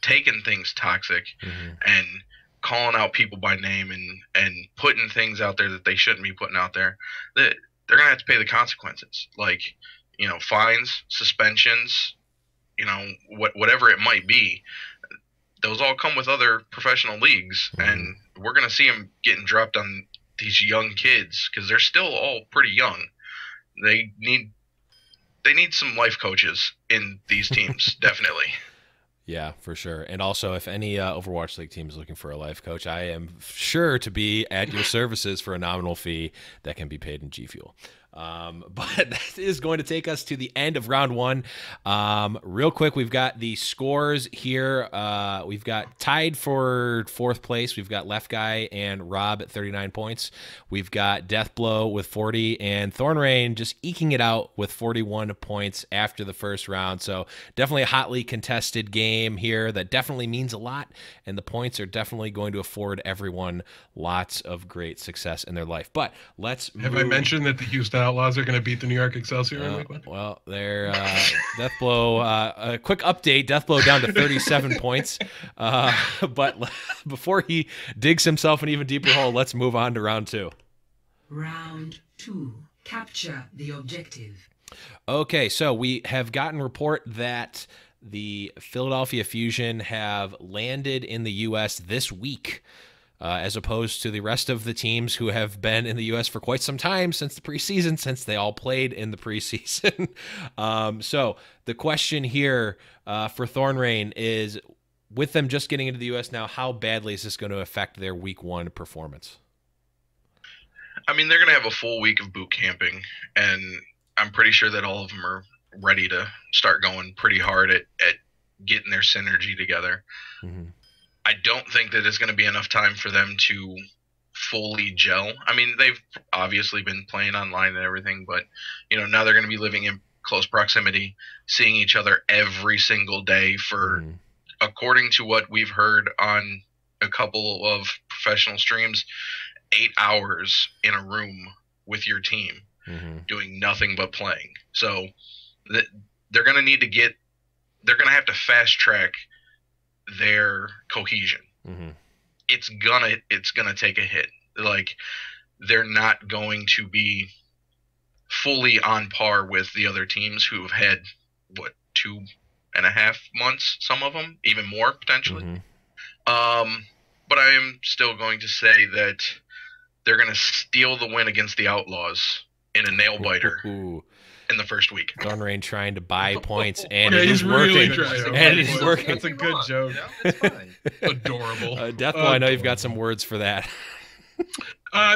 taking things toxic and calling out people by name and putting things out there that they shouldn't be putting out there, that they're going to have to pay the consequences, like, fines, suspensions, whatever it might be. Those all come with other professional leagues, and we're going to see them getting dropped on these young kids because they're still all pretty young. They need some life coaches in these teams, definitely. Yeah, for sure. And also, if any Overwatch League team is looking for a life coach, I am sure to be at your services for a nominal fee that can be paid in G Fuel. But that is going to take us to the end of round one. Real quick, we've got the scores here. We've got tied for fourth place. We've got Left Guy and Rob at 39 points. We've got Deathblow with 40 and Thornrain just eking it out with 41 points after the first round. So definitely a hotly contested game here that definitely means a lot. And the points are definitely going to afford everyone lots of great success in their life. But let's Have I mentioned that the Houston Outlaws are going to beat the New York Excelsior in week one? Well, they're Deathblow. A quick update: Deathblow down to 37 points. But before he digs himself an even deeper hole, let's move on to round two. Round 2. Capture the objective. Okay, so we have gotten report that the Philadelphia Fusion have landed in the U.S. this week. as opposed to the rest of the teams who have been in the U.S. for quite some time since the preseason, since they all played in the preseason. So the question here for Thorn Rain is, with them just getting into the U.S. now, how badly is this going to affect their week 1 performance? I mean, they're going to have a full week of boot camping, and I'm pretty sure that all of them are ready to start going pretty hard at getting their synergy together. Mm-hmm. I don't think that it's going to be enough time for them to fully gel. I mean, they've obviously been playing online and everything, but now they're going to be living in close proximity, seeing each other every single day for, according to what we've heard on a couple of professional streams, 8 hours in a room with your team, doing nothing but playing. So they're going to need to they're going to have to fast track their cohesion. It's gonna take a hit. Like, they're not going to be fully on par with the other teams who've had 2.5 months, some of them even more potentially. But I am still going to say that they're going to steal the win against the Outlaws in a nail biter in the first week. Thorn Rain trying to buy points, and Yeah, it he's is really working. trying. And it is working. That's a good joke. Yeah, it's fine. Adorable. Deathblow, I know you've got some words for that.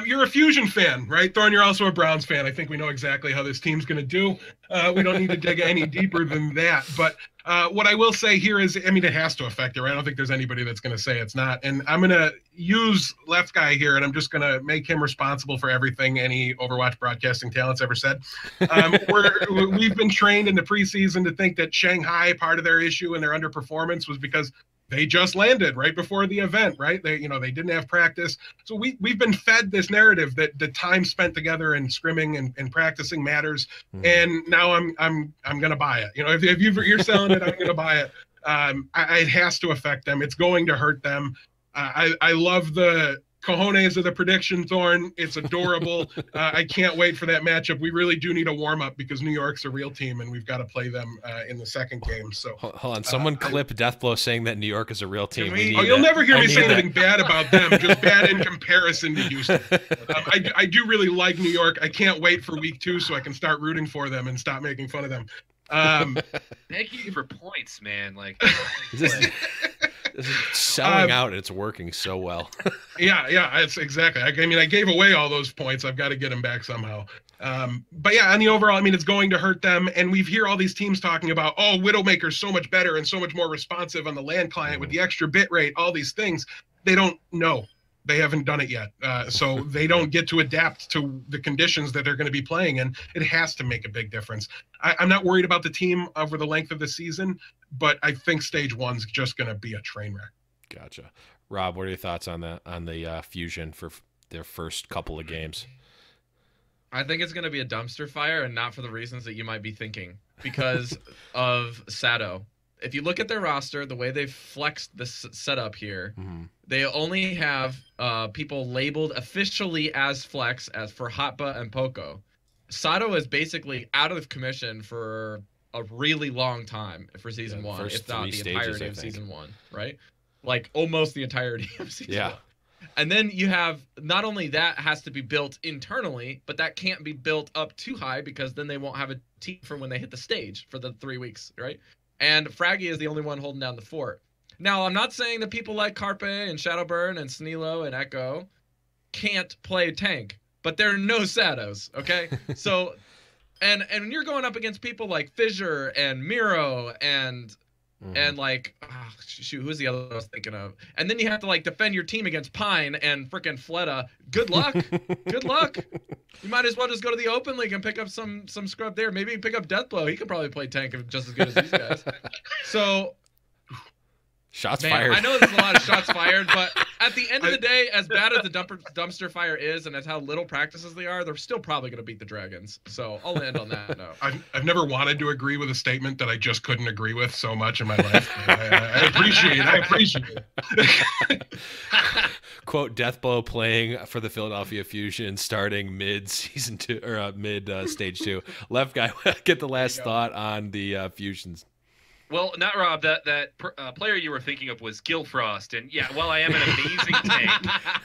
You're a Fusion fan, right? Thorn, you're also a Browns fan. I think we know exactly how this team's going to do. We don't need to dig any deeper than that. But what I will say here is, I mean, it has to affect it, right? I don't think there's anybody that's going to say it's not. And I'm going to use Left Guy here, and I'm just going to make him responsible for everything any Overwatch broadcasting talent's ever said. We've been trained in the preseason to think that Shanghai, part of their issue and their underperformance was because they just landed right before the event, right? They didn't have practice. So we've been fed this narrative that the time spent together and scrimming and practicing matters. And now I'm going to buy it. If you're selling it, I'm going to buy it. It has to affect them. It's going to hurt them. I love the cojones of the prediction, Thorn. It's adorable. I can't wait for that matchup. We really do need a warm-up because New York's a real team, and we've got to play them in the second game. So Hold on. Someone clip Deathblow saying that New York is a real team. You'll never hear me say anything bad about them, just bad in comparison to Houston. I do really like New York. I can't wait for week 2 so I can start rooting for them and stop making fun of them. Thank you for points, man. Like, This is selling out, and it's working so well. Yeah, it's exactly. I mean, I gave away all those points. I've got to get them back somehow. But yeah, on the overall, I mean, it's going to hurt them. And we hear all these teams talking about, oh, Widowmaker's so much better and so much more responsive on the LAN client with the extra bit rate, all these things. They don't know. They haven't done it yet. So they don't get to adapt to the conditions that they're going to be playing in. It has to make a big difference. I'm not worried about the team over the length of the season, but I think stage 1's just going to be a train wreck. Gotcha. Rob, what are your thoughts on the Fusion for their first couple of games? I think it's going to be a dumpster fire, and not for the reasons that you might be thinking, because of Sado. If you look at their roster, the way they've flexed this setup here, they only have people labeled officially as flex as for Hotba and Poco. Sato is basically out of commission for a really long time for season 1, if not the entirety of season 1, right? Like almost the entirety of season 1. And then you have, not only that has to be built internally, but that can't be built up too high because then they won't have a team for when they hit the stage for the 3 weeks, right? And Fraggy is the only one holding down the fort. Now, I'm not saying that people like Carpe and Shadowburn and Sneelo and Echo can't play tank, but there are no Sados, okay? So, and when you're going up against people like Fissure and Miro and like, shoot, who's the other one I was thinking of? And then you have to like defend your team against Pine and frickin' Fleta. Good luck. Good luck. You might as well just go to the Open League and pick up some scrub there. Maybe pick up Deathblow. He could probably play tank just as good as these guys. So, shots man, fired. I know there's a lot of shots fired, but at the end of the day, as bad as the dumpster fire is, and as how little practices they are, they're still probably going to beat the Dragons. So I'll end on that note. I've never wanted to agree with a statement that I just couldn't agree with so much in my life. I appreciate it. Quote, Deathblow playing for the Philadelphia Fusion starting mid-season 2 or mid-stage 2. Left Guy, get the last thought on the Fusions. Well, not Rob. That player you were thinking of was Gillfrost, and yeah, while I am an amazing tank,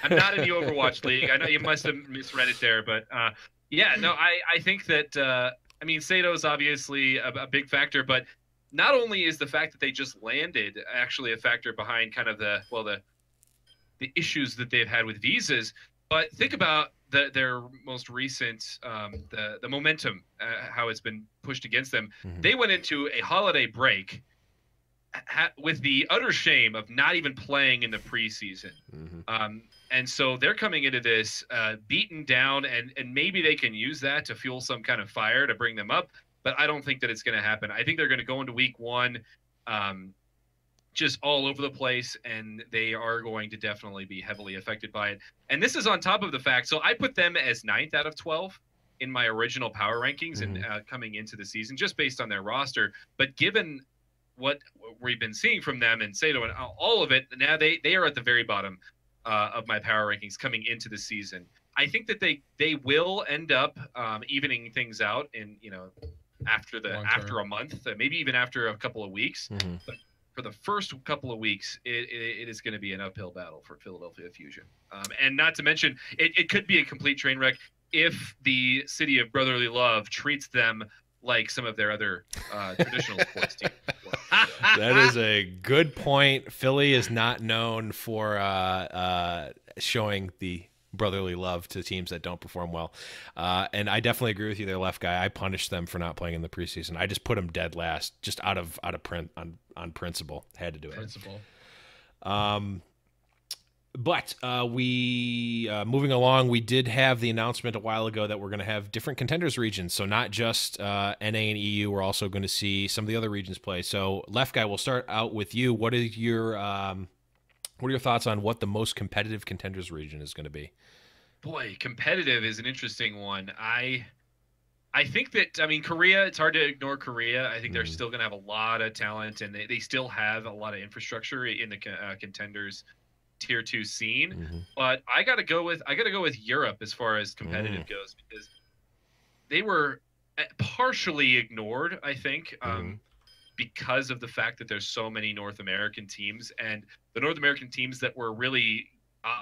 I'm not in the Overwatch League. I know you must have misread it there, but yeah, no, I think that I mean Sato's obviously a big factor, but not only is the fact that they just landed actually a factor behind kind of the issues that they've had with visas, but think about their most recent the momentum, how it's been pushed against them. Mm-hmm. They went into a holiday break with the utter shame of not even playing in the preseason. Mm-hmm. And so they're coming into this beaten down, and maybe they can use that to fuel some kind of fire to bring them up, but I don't think that it's going to happen. I think they're going to go into week one just all over the place, and they are going to definitely be heavily affected by it. And this is on top of the fact, so I put them as 9th out of 12 in my original power rankings and coming into the season, just based on their roster. But given what we've been seeing from them and Sato and all of it, now they are at the very bottom of my power rankings coming into the season. I think that they will end up evening things out in, after a month, maybe even after a couple of weeks. Mm-hmm. But for the first couple of weeks, it is going to be an uphill battle for Philadelphia Fusion. And not to mention, it could be a complete train wreck if the city of brotherly love treats them like some of their other traditional sports teams. That is a good point. Philly is not known for showing the brotherly love to teams that don't perform well. And I definitely agree with you there, Left Guy. I punished them for not playing in the preseason. I just put them dead last, just out of print on principle. Had to do it. Principle. But we moving along, we did have the announcement a while ago that we're going to have different contenders regions. So not just NA and EU, we're also going to see some of the other regions play. So Left Guy, we'll start out with you. What are your thoughts on what the most competitive contenders region is going to be? Boy, competitive is an interesting one. I think that, Korea, it's hard to ignore Korea. I think they're still going to have a lot of talent, and they still have a lot of infrastructure in the contenders tier 2 scene. Mm-hmm. But I got to go with Europe as far as competitive goes, because they were partially ignored, I think, because of the fact that there's so many North American teams, and the North American teams that were really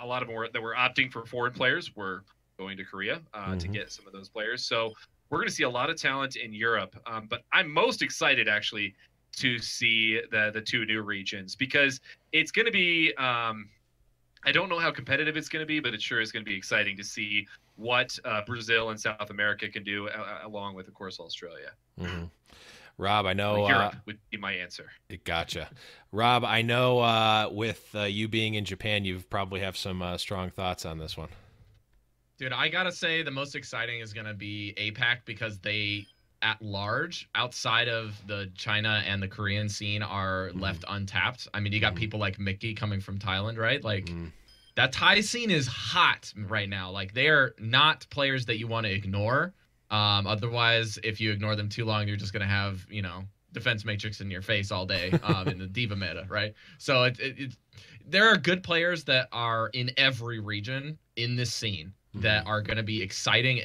a lot of them that were opting for foreign players were going to Korea to get some of those players. So we're going to see a lot of talent in Europe. But I'm most excited actually to see the two new regions, because it's going to be I don't know how competitive it's going to be, but it sure is going to be exciting to see what Brazil and South America can do, along with, of course, Australia. Mm-hmm. Rob, I know Europe would be my answer. Gotcha. Rob, I know with you being in Japan, you probably have some strong thoughts on this one. Dude, I gotta say the most exciting is gonna be APAC, because they, at large, outside of the China and the Korean scene, are left untapped. I mean, you got people like Mickey coming from Thailand, right? Like that Thai scene is hot right now. Like, they are not players that you want to ignore. Otherwise, if you ignore them too long, you're just going to have, defense matrix in your face all day in the diva meta, right? So there are good players that are in every region in this scene that are going to be exciting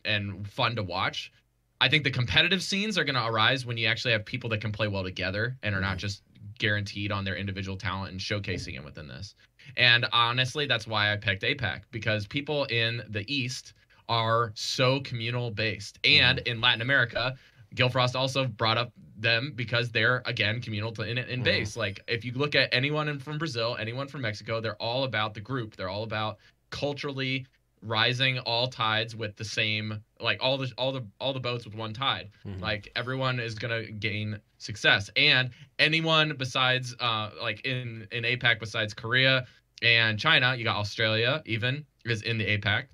and fun to watch. I think the competitive scenes are going to arise when you actually have people that can play well together and are not just guaranteed on their individual talent and showcasing it within this. And honestly, that's why I picked APAC, because people in the East are so communal based, and in Latin America, Gillfrost also brought up them because they're, again, communal in base. Like, if you look at anyone from Brazil, anyone from Mexico, they're all about the group. They're all about culturally rising all tides with the same, like, all the boats with one tide. Like, everyone is gonna gain success, and anyone besides like in APAC besides Korea and China, you got Australia even is in the APAC.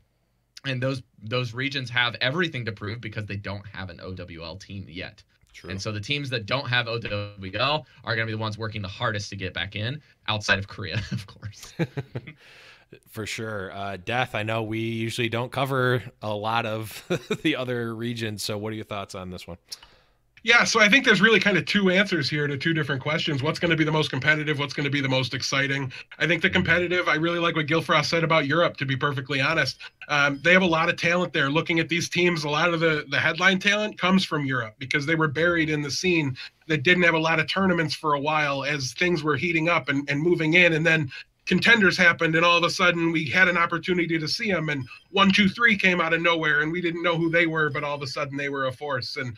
And those regions have everything to prove because they don't have an OWL team yet. True. And so the teams that don't have OWL are going to be the ones working the hardest to get back in, outside of Korea, of course. For sure. Death, I know we usually don't cover a lot of the other regions, so what are your thoughts on this one? Yeah, so I think there's really kind of two answers here to two different questions. What's going to be the most competitive? What's going to be the most exciting? I think the competitive, I really like what Gillfrost said about Europe, to be perfectly honest. They have a lot of talent there. Looking at these teams, a lot of the headline talent comes from Europe because they were buried in the scene that didn't have a lot of tournaments for a while as things were heating up and moving in. And then contenders happened, and all of a sudden we had an opportunity to see them, and 1, 2, 3 came out of nowhere, and we didn't know who they were, but all of a sudden they were a force. And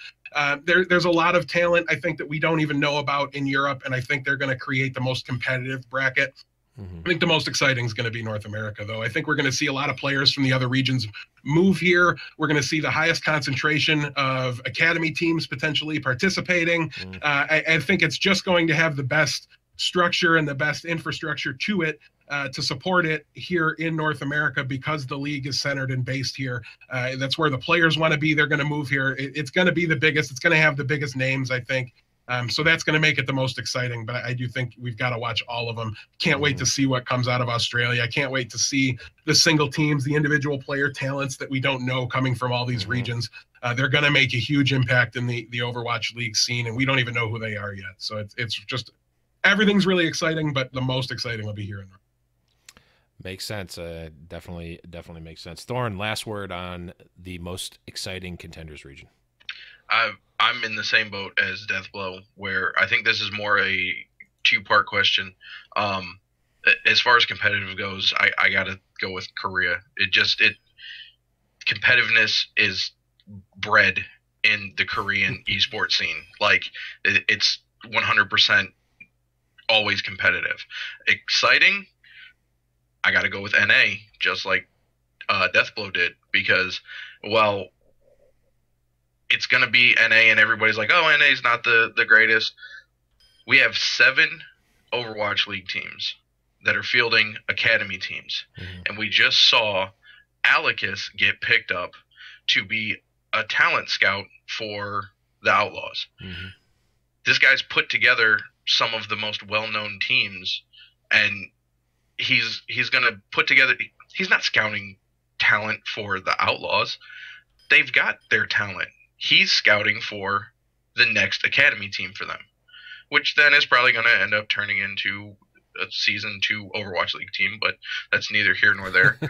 there's a lot of talent, I think, that we don't even know about in Europe, and I think they're going to create the most competitive bracket. I think the most exciting is going to be North America, though. I think we're going to see a lot of players from the other regions move here. We're going to see the highest concentration of academy teams potentially participating. I think it's just going to have the best structure and the best infrastructure to it to support it here in North America because the league is centered and based here. That's where the players want to be. They're going to move here. It's going to be the biggest. It's going to have the biggest names, I think. So that's going to make it the most exciting. But I do think we've got to watch all of them. Can't wait to see what comes out of Australia. I can't wait to see the single teams, the individual player talents that we don't know coming from all these regions. They're going to make a huge impact in the Overwatch League scene, and we don't even know who they are yet. So it's just everything's really exciting, but the most exciting will be here in North. Makes sense. Definitely makes sense. Thorn, last word on the most exciting contenders region. I'm in the same boat as Deathblow, where I think this is more a two-part question. As far as competitive goes, I got to go with Korea. Competitiveness is bred in the Korean esports scene. Like it's 100% always competitive. Exciting, I got to go with NA, just like Deathblow did, because, well, it's going to be NA, and everybody's like, oh, NA is not the greatest. We have 7 Overwatch League teams that are fielding academy teams, and we just saw Alicus get picked up to be a talent scout for the Outlaws. This guy's put together some of the most well-known teams, and he's going to put together – he's not scouting talent for the Outlaws. They've got their talent. He's scouting for the next academy team for them, which then is probably going to end up turning into a Season 2 Overwatch League team, but that's neither here nor there.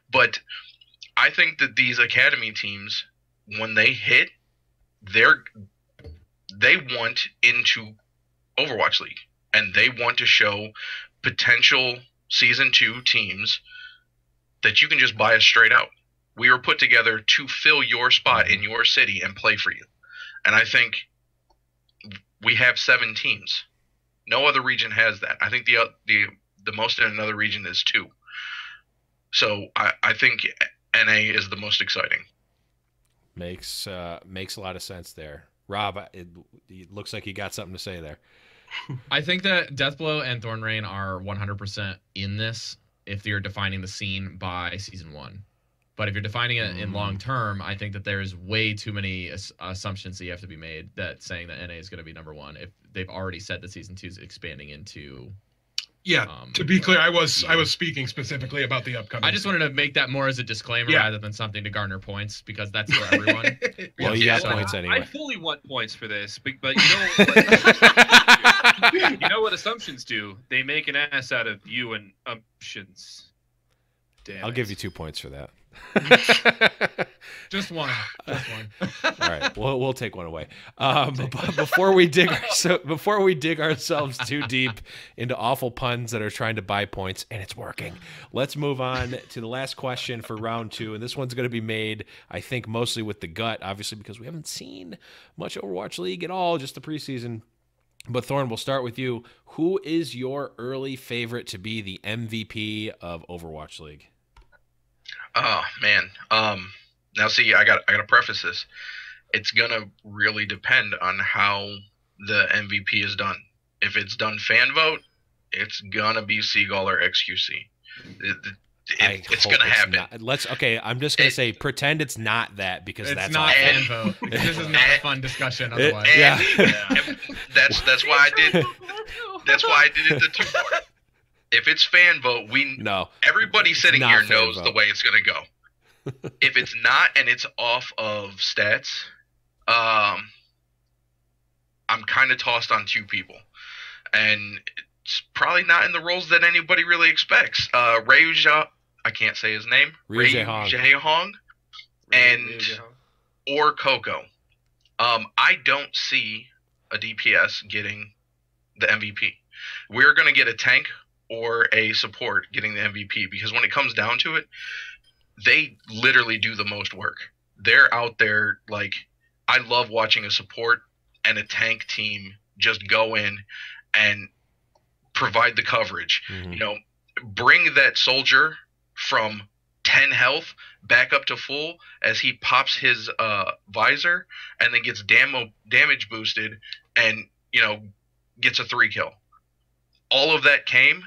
But I think that these academy teams, when they hit, they want into Overwatch League, and they want to show potential Season 2 teams that you can just buy us straight out. We were put together to fill your spot in your city and play for you. And I think we have 7 teams. No other region has that. I think the most in another region is 2. So I think NA is the most exciting. Makes a lot of sense there. Rob, it looks like you got something to say there. I think that Deathblow and Thornrain are 100% in this if you're defining the scene by Season 1. But if you're defining it in long term, I think that there's way too many assumptions that you have to be made that saying that NA is going to be number 1 if they've already said that Season 2 is expanding into. Yeah, to be clear, I was speaking specifically about the upcoming. I just wanted to make that more as a disclaimer rather than something to garner points, because that's for everyone. Well, you got points anyway. I fully want points for this, but you know what assumptions do? They make an ass out of you and assumptions. Damn. I'll give you 2 points for that. Just one. All right, we'll take one away. But before we dig ourselves too deep into awful puns that are trying to buy points, and it's working, let's move on to the last question for round 2, and this one's going to be made, I think, mostly with the gut, obviously, because we haven't seen much Overwatch League at all, just the preseason. But Thorn, we'll start with you. Who is your early favorite to be the MVP of Overwatch League? Oh man. Now see, I got to preface this. It's gonna really depend on how the MVP is done. If it's done fan vote, it's gonna be Seagull or XQC. It's gonna happen. I'm just gonna say pretend it's not that, because it's that's not fan vote. This is not a fun discussion otherwise. That's why I did. That's why I did it the 2-part. If it's fan vote, everybody sitting here knows the way it's going to go. If it's not and it's off of stats, I'm kind of tossed on two people, and it's probably not in the roles that anybody really expects. I can't say his name. Ryu Jaehong and or Coco. I don't see a DPS getting the MVP. We're going to get a tank or a support getting the MVP, because when it comes down to it, they literally do the most work. They're out there, like, I love watching a support and a tank team just go in and provide the coverage. Mm-hmm. You know, bring that soldier from 10 health back up to full as he pops his visor and then gets damage boosted and, you know, gets a 3-kill. All of that came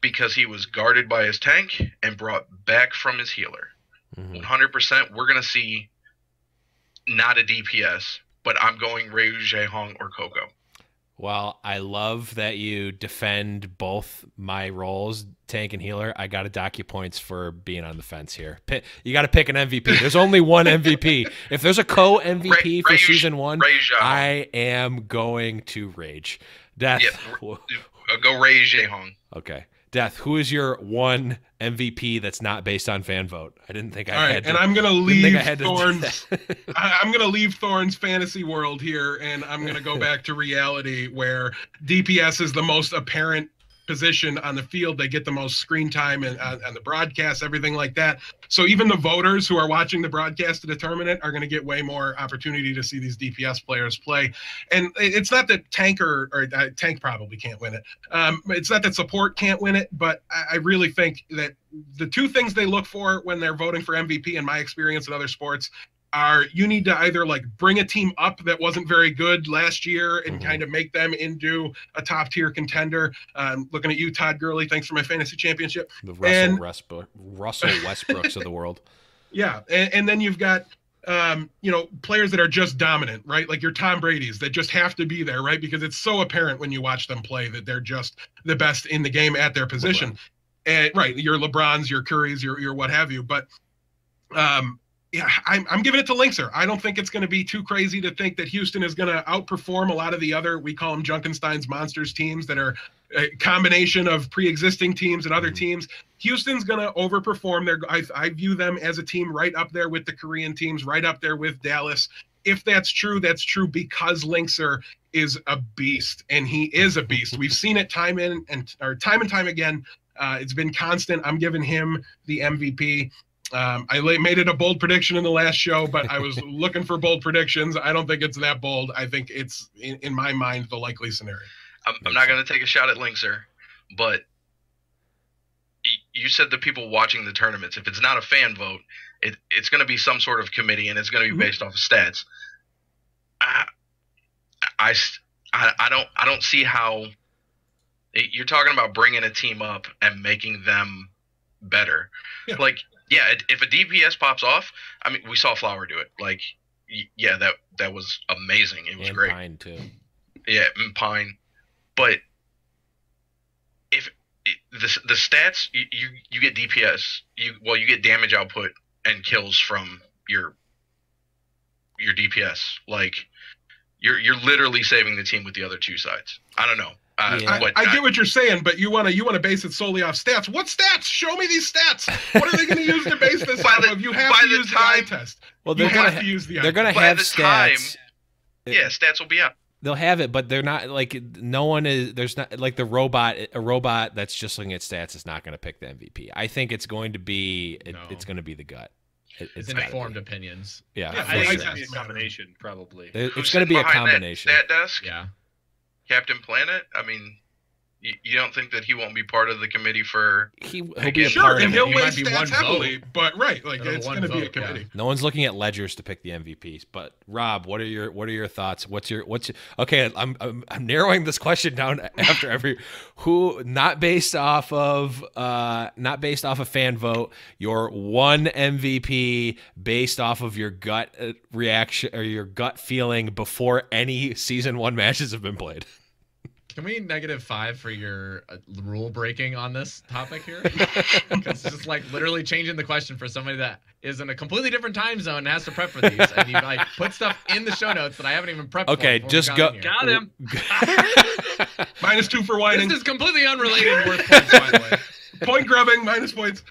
because he was guarded by his tank and brought back from his healer. 100%, we're going to see not a DPS, but I'm going Ryu Jaehong or Coco. Well, I love that you defend both my roles, tank and healer. I got to dock you points for being on the fence here. You got to pick an MVP. There's only one MVP. If there's a co-MVP for season 1, I am going to rage. Death. Yeah, go Ryu Jaehong. Okay. Death, who is your one MVP that's not based on fan vote? I didn't think I had to. And I'm going to leave Thorn's I'm going to leave Thorn's fantasy world here, and I'm going to go back to reality, where DPS is the most apparent position on the field. They get the most screen time and on the broadcast, everything like that. So even the voters who are watching the broadcast to determine it are going to get way more opportunity to see these DPS players play. And it's not that tank probably can't win it. It's not that support can't win it, but I really think that the two things they look for when they're voting for MVP, in my experience in other sports, are you need to either like bring a team up that wasn't very good last year and kind of make them into a top tier contender. Looking at you, Todd Gurley. Thanks for my fantasy championship. The Russell Westbrooks of the world. Yeah. And then you've got, players that are just dominant, right? Like your Tom Brady's that just have to be there, right? Because it's so apparent when you watch them play that they're just the best in the game at their position. And right. Your LeBrons, your Currys, your what have you. But, yeah, I'm giving it to Linkser. I don't think it's going to be too crazy to think that Houston is going to outperform a lot of the other, we call them Junkenstein's monsters teams that are a combination of pre-existing teams and other teams. Houston's going to overperform. I view them as a team right up there with the Korean teams, right up there with Dallas. If that's true because Linkser is a beast, and he is a beast. We've seen it time and time again. It's been constant. I'm giving him the MVP. I made it a bold prediction in the last show, but I was looking for bold predictions. I don't think it's that bold. I think it's, in my mind, the likely scenario. I'm not going to take a shot at Linkser, but you said the people watching the tournaments, if it's not a fan vote, it's going to be some sort of committee, and it's going to be based off of stats. I don't see how you're talking about bringing a team up and making them better. Yeah. Like, yeah, if a DPS pops off, I mean, we saw Flower do it. Like, yeah, that was amazing. It was great. Pine too. Yeah, and Pine. But if the stats, you get DPS, you get damage output and kills from your DPS. Like, you're literally saving the team with the other two sides. I don't know. I get what you're saying, but you want to base it solely off stats. What stats? Show me these stats. What are they going to use to base this off of? You have to use the eye test. Well, they're going to use the eye test. They're going to have stats. Yeah, stats will be up. They'll have it, but they're not like no one is. There's not like a robot that's just looking at stats is not going to pick the MVP. I think it's going to be it's going to be the gut. It's informed opinions. Yeah, I think it's going to be a combination, probably. It's going to be a combination. That desk? Yeah. Captain Planet? I mean, you don't think that he won't be part of the committee for... He'll be a part of it. He'll weigh stats heavily, but right, like it's going to be a committee. Yeah. No one's looking at ledgers to pick the MVPs. But Rob, what are your thoughts? What's your okay? I'm narrowing this question down after every not based off of fan vote. Your one MVP based off of your gut reaction or your gut feeling before any season 1 matches have been played. Can we -5 for your rule breaking on this topic here? Because it's just like literally changing the question for somebody that is in a completely different time zone and has to prep for these, and you like put stuff in the show notes that I haven't even prepped. Okay, for just go. Got him. -2 for whining. This is completely unrelated and worth points, by the way. Point grubbing, minus points.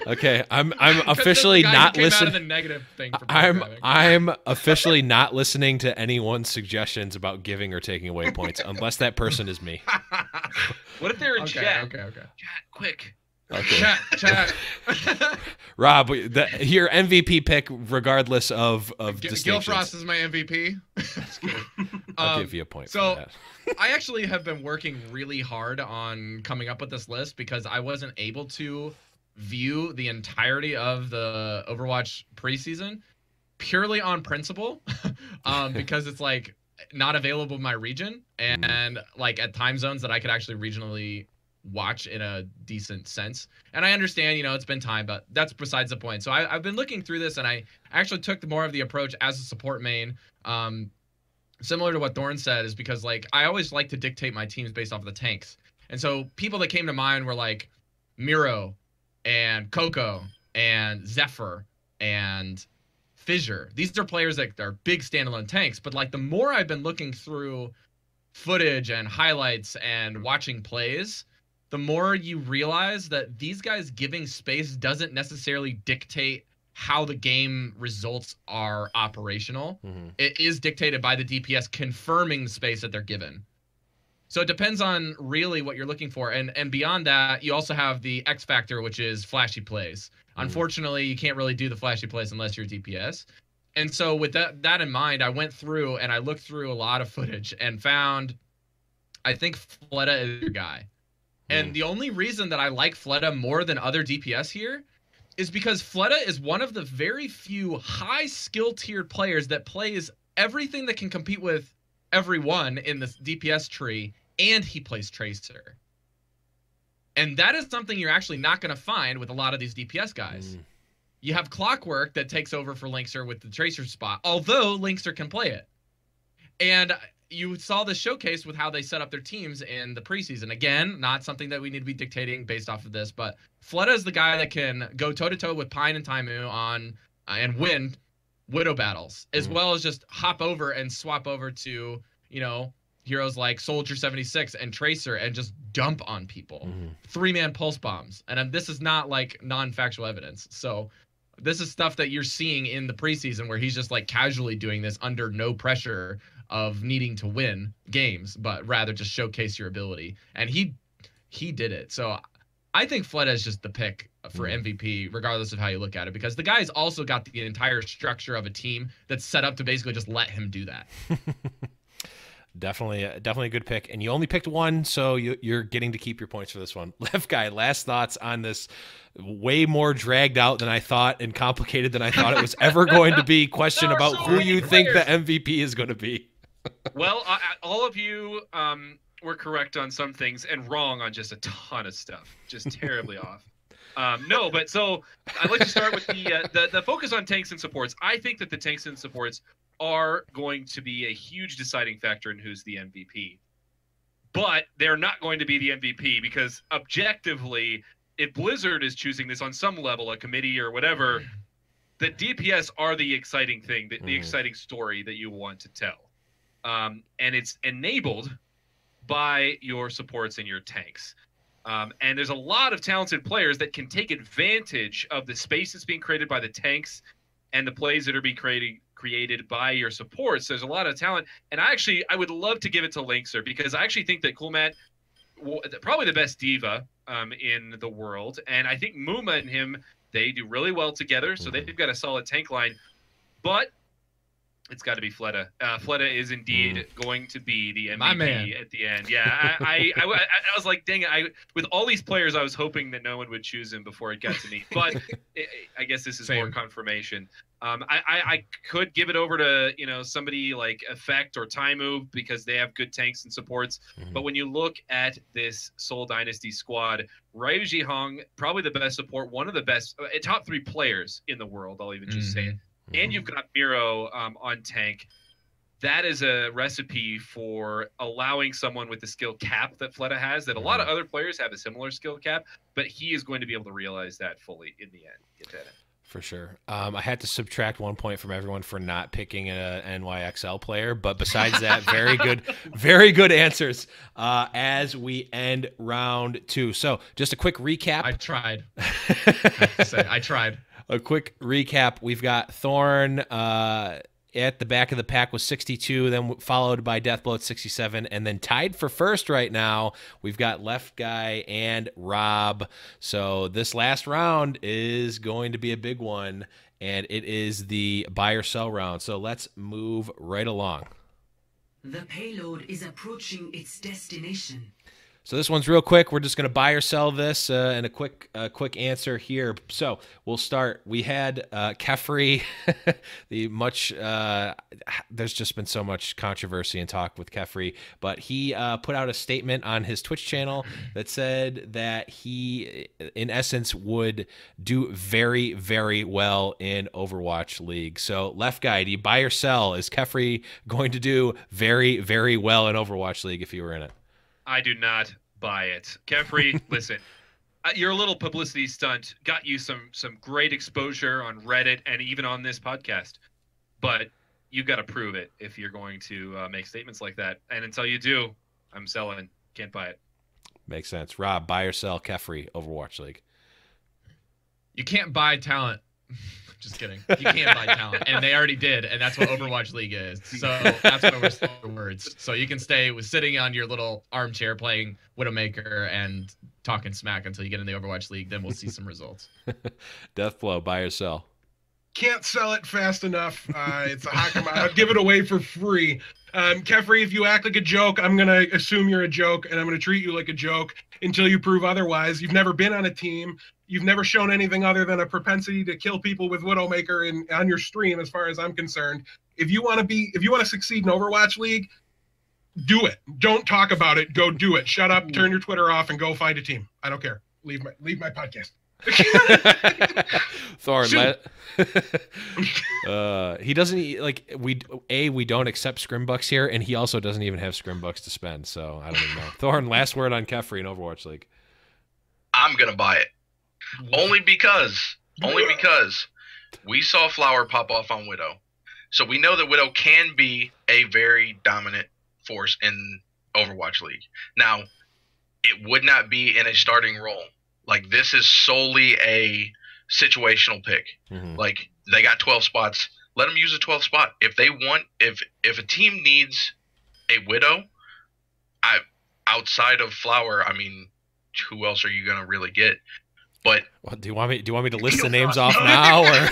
Okay, I'm officially not listening. The negative thing for I'm officially not listening to anyone's suggestions about giving or taking away points unless that person is me. What if they're in chat? Okay. Chat, quick. Okay. Chat. Rob, your MVP pick, regardless of distinctions. Gillfrost is my MVP. I'll give you a point. So for that. I actually have been working really hard on coming up with this list because I wasn't able to view the entirety of the Overwatch preseason purely on principle, because it's like not available in my region and like at time zones that I could actually regionally watch in a decent sense. And I understand, it's been time, but that's besides the point. So I've been looking through this, and I actually took more of the approach as a support main, similar to what Thorn said, is because like I always like to dictate my teams based off of the tanks. And so people that came to mind were like Miro and Coco and Zephyr and Fissure. These are players that are big standalone tanks, but like the more I've been looking through footage and highlights and watching plays, the more you realize that these guys giving space doesn't necessarily dictate how the game results are operational. It is dictated by the DPS confirming the space that they're given. So it depends on really what you're looking for. And beyond that, you also have the X factor, which is flashy plays. Unfortunately, you can't really do the flashy plays unless you're DPS. And so with that in mind, I went through and I looked through a lot of footage and found, I think Fleta is your guy. And the only reason that I like Fleta more than other DPS here is because Fleta is one of the very few high skill tiered players that plays everything that can compete with everyone in the DPS tree, and he plays Tracer. And that is something you're actually not going to find with a lot of these DPS guys. You have Clockwork that takes over for Linkser with the Tracer spot, although Linkser can play it. And you saw this showcase with how they set up their teams in the preseason. Again, not something that we need to be dictating based off of this, but Fleta is the guy that can go toe-to-toe with Pine and Taimu on and win Widow battles, as well as just hop over and swap over to, heroes like Soldier 76 and Tracer and just dump on people. 3-man pulse bombs. And this is not like non-factual evidence. So this is stuff that you're seeing in the preseason where he's just like casually doing this under no pressure of needing to win games, but rather just showcase your ability. And he did it. So I think Fleta is just the pick for MVP, regardless of how you look at it, because the guy's also got the entire structure of a team that's set up to basically just let him do that. Definitely a good pick. And you only picked one, so you're getting to keep your points for this one. Left Guy, last thoughts on this way more dragged out than I thought and complicated than I thought it was ever going to be question about who you think the MVP is going to be. Well, all of you were correct on some things and wrong on just a ton of stuff. Just terribly off. No, but so I'd like to start with the focus on tanks and supports. I think that the tanks and supports are going to be a huge deciding factor in who's the MVP. But they're not going to be the MVP because objectively, if Blizzard is choosing this on some level, a committee or whatever, the DPS are the exciting thing, the exciting story that you want to tell. And it's enabled by your supports and your tanks. And there's a lot of talented players that can take advantage of the space that's being created by the tanks and the plays that are being created by your supports. There's a lot of talent. And I would love to give it to Linkser because I actually think that Coolmat, probably the best diva in the world. And I think Muma and him, they do really well together. So they've got a solid tank line. But it's got to be Fleta. Fleta is indeed going to be the MVP at the end. Yeah, I was like, dang it. With all these players, I was hoping that no one would choose him before it got to me. But I guess this is more confirmation. I could give it over to somebody like Effect or Taimu because they have good tanks and supports. But when you look at this Seoul Dynasty squad, Ryu Jihong, probably the best support, one of the best top 3 players in the world. I'll even just say it. And you've got Miro on tank. that is a recipe for allowing someone with the skill cap that Fleta has, that a lot of other players have a similar skill cap, but he is going to be able to realize that fully in the end. Get that in. For sure. I had to subtract 1 point from everyone for not picking a NYXL player, but besides that, very good answers as we end round 2. So just a quick recap. I tried. I have to say, I tried. A quick recap. We've got Thorn at the back of the pack with 62, then followed by Deathblow at 67, and then tied for first right now, we've got Left Guy and Rob. So this last round is going to be a big one, and it is the buy or sell round. So let's move right along. The payload is approaching its destination. So this one's real quick. We're just going to buy or sell this, and a quick answer here. So we'll start. We had Kephrii, there's just been so much controversy and talk with Kephrii, but he put out a statement on his Twitch channel that said that he, in essence, would do very, very well in Overwatch League. So Left Guy, do you buy or sell? Is Kephrii going to do very, very well in Overwatch League if you were in it? I do not buy it. Kephrii, listen, your little publicity stunt got you some great exposure on Reddit and even on this podcast, but you got to prove it if you're going to make statements like that. And until you do, I'm selling. Can't buy it. Makes sense. Rob, buy or sell Kephrii Overwatch League? You can't buy talent. Just kidding. You can't buy talent, and they already did, and that's what Overwatch League is. So that's why we're saying words. So you can stay sitting on your little armchair playing Widowmaker and talking smack until you get in the Overwatch League. Then we'll see some results. Deathblow, buy or sell? Can't sell it fast enough. It's a hot commodity. I'll give it away for free. Kephrii, if you act like a joke, I'm going to assume you're a joke, and I'm going to treat you like a joke until you prove otherwise. You've never been on a team. You've never shown anything other than a propensity to kill people with Widowmaker on your stream, as far as I'm concerned. If you want to succeed in Overwatch League, do it. Don't talk about it. Go do it. Shut up, turn your Twitter off, and go find a team. I don't care. Leave my podcast. Thorn, he doesn't like we don't accept scrimbucks here, and he also doesn't even have scrimbucks to spend, so I don't even know. Thorn, last word on Kephrii in Overwatch League. I'm gonna buy it. Only because we saw Flower pop off on Widow. So we know that Widow can be a very dominant force in Overwatch League. Now, it would not be in a starting role. Like, this is solely a situational pick. Mm-hmm. Like, they got 12 spots. Let them use a 12th spot. If they want, if a team needs a Widow, outside of Flower, I mean, who else are you gonna really get? But do you want me to list the names off now? Or? That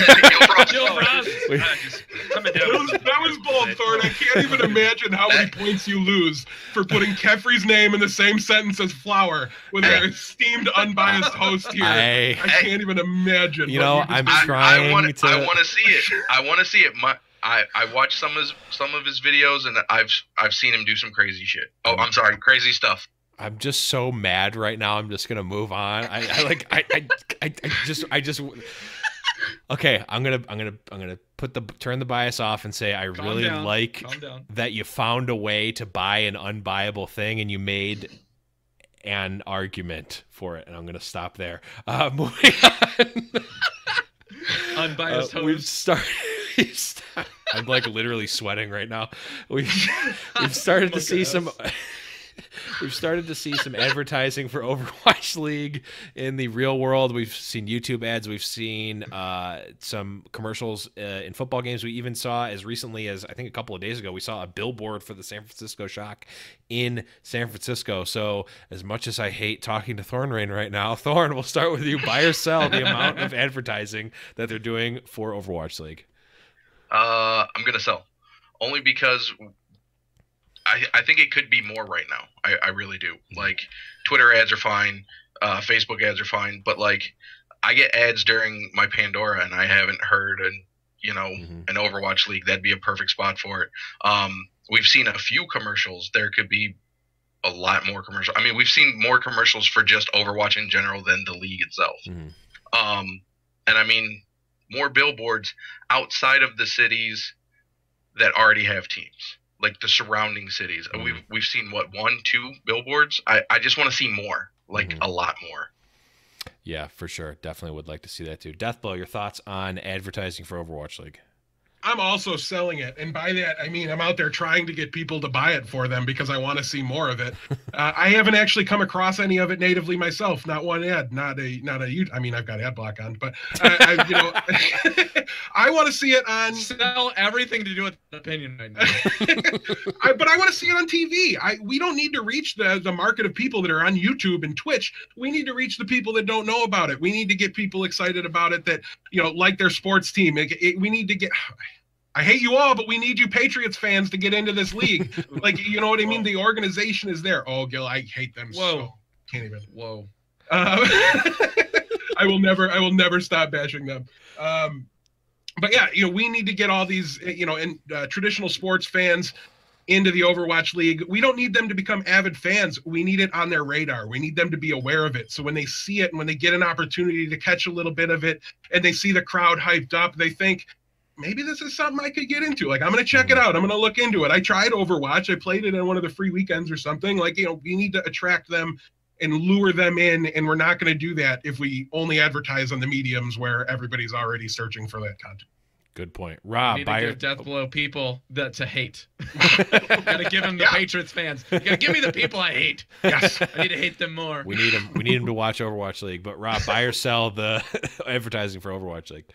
was bold, Thorn. I can't even imagine how many points you lose for putting Kephrii's name in the same sentence as Flower with our esteemed unbiased host here. I can't even imagine. You know, I'm trying to. I want to see it. I want to see it. I watched some of his videos, and I've seen him do some crazy shit. Oh, I'm sorry, crazy stuff. I'm just so mad right now. I'm just gonna move on. Okay, I'm gonna turn the bias off and say I really like that you found a way to buy an unbuyable thing and you made an argument for it, and I'm gonna stop there. Moving on. Unbiased host. We've started. I'm like literally sweating right now. We've started to see some. We've started to see some advertising for Overwatch League in the real world. We've seen YouTube ads. We've seen some commercials in football games. We even saw, as recently as I think a couple of days ago, we saw a billboard for the San Francisco Shock in San Francisco. So as much as I hate talking to Thornrain right now, Thorn, we'll start with you. Buy or sell the amount of advertising that they're doing for Overwatch League? I'm going to sell. Only because I think it could be more right now. I really do. Like, Twitter ads are fine, Facebook ads are fine, but like, I get ads during my Pandora, and I haven't heard an Overwatch League. That'd be a perfect spot for it. We've seen a few commercials. There could be a lot more commercials. I mean, we've seen more commercials for just Overwatch in general than the league itself. Mm-hmm. And I mean, more billboards outside of the cities that already have teams, like the surrounding cities. We've seen what, 1, 2 billboards. I just want to see more, like a lot more. Yeah, for sure. Definitely would like to see that too. Deathblow, your thoughts on advertising for Overwatch League? I'm also selling it, and by that I mean I'm out there trying to get people to buy it for them because I want to see more of it. I haven't actually come across any of it natively myself. Not one ad, not a. I mean, I've got ad block on, but I want to see it on. Sell everything to do with opinion right now. But I want to see it on TV. We don't need to reach the market of people that are on YouTube and Twitch. We need to reach the people that don't know about it. We need to get people excited about it that like their sports team. We need to get. I hate you all, but we need you Patriots fans to get into this league. Like, you know what I mean? The organization is there. Oh, Gil, I hate them. Whoa. So can't even. Whoa. I will never stop bashing them. But yeah, we need to get all these, traditional sports fans into the Overwatch League. We don't need them to become avid fans. We need it on their radar. We need them to be aware of it. So when they see it and when they get an opportunity to catch a little bit of it and they see the crowd hyped up, they think, maybe this is something I could get into. Like, I'm going to check it out. I'm going to look into it. I tried Overwatch. I played it on one of the free weekends or something. Like, we need to attract them and lure them in. And we're not going to do that if we only advertise on the mediums where everybody's already searching for that content. Good point. Rob, give Deathblow people to hate. Gotta give them the Patriots fans. You gotta give me the people I hate. Yes. I need to hate them more. We need them to watch Overwatch League. But Rob, buy or sell the advertising for Overwatch League?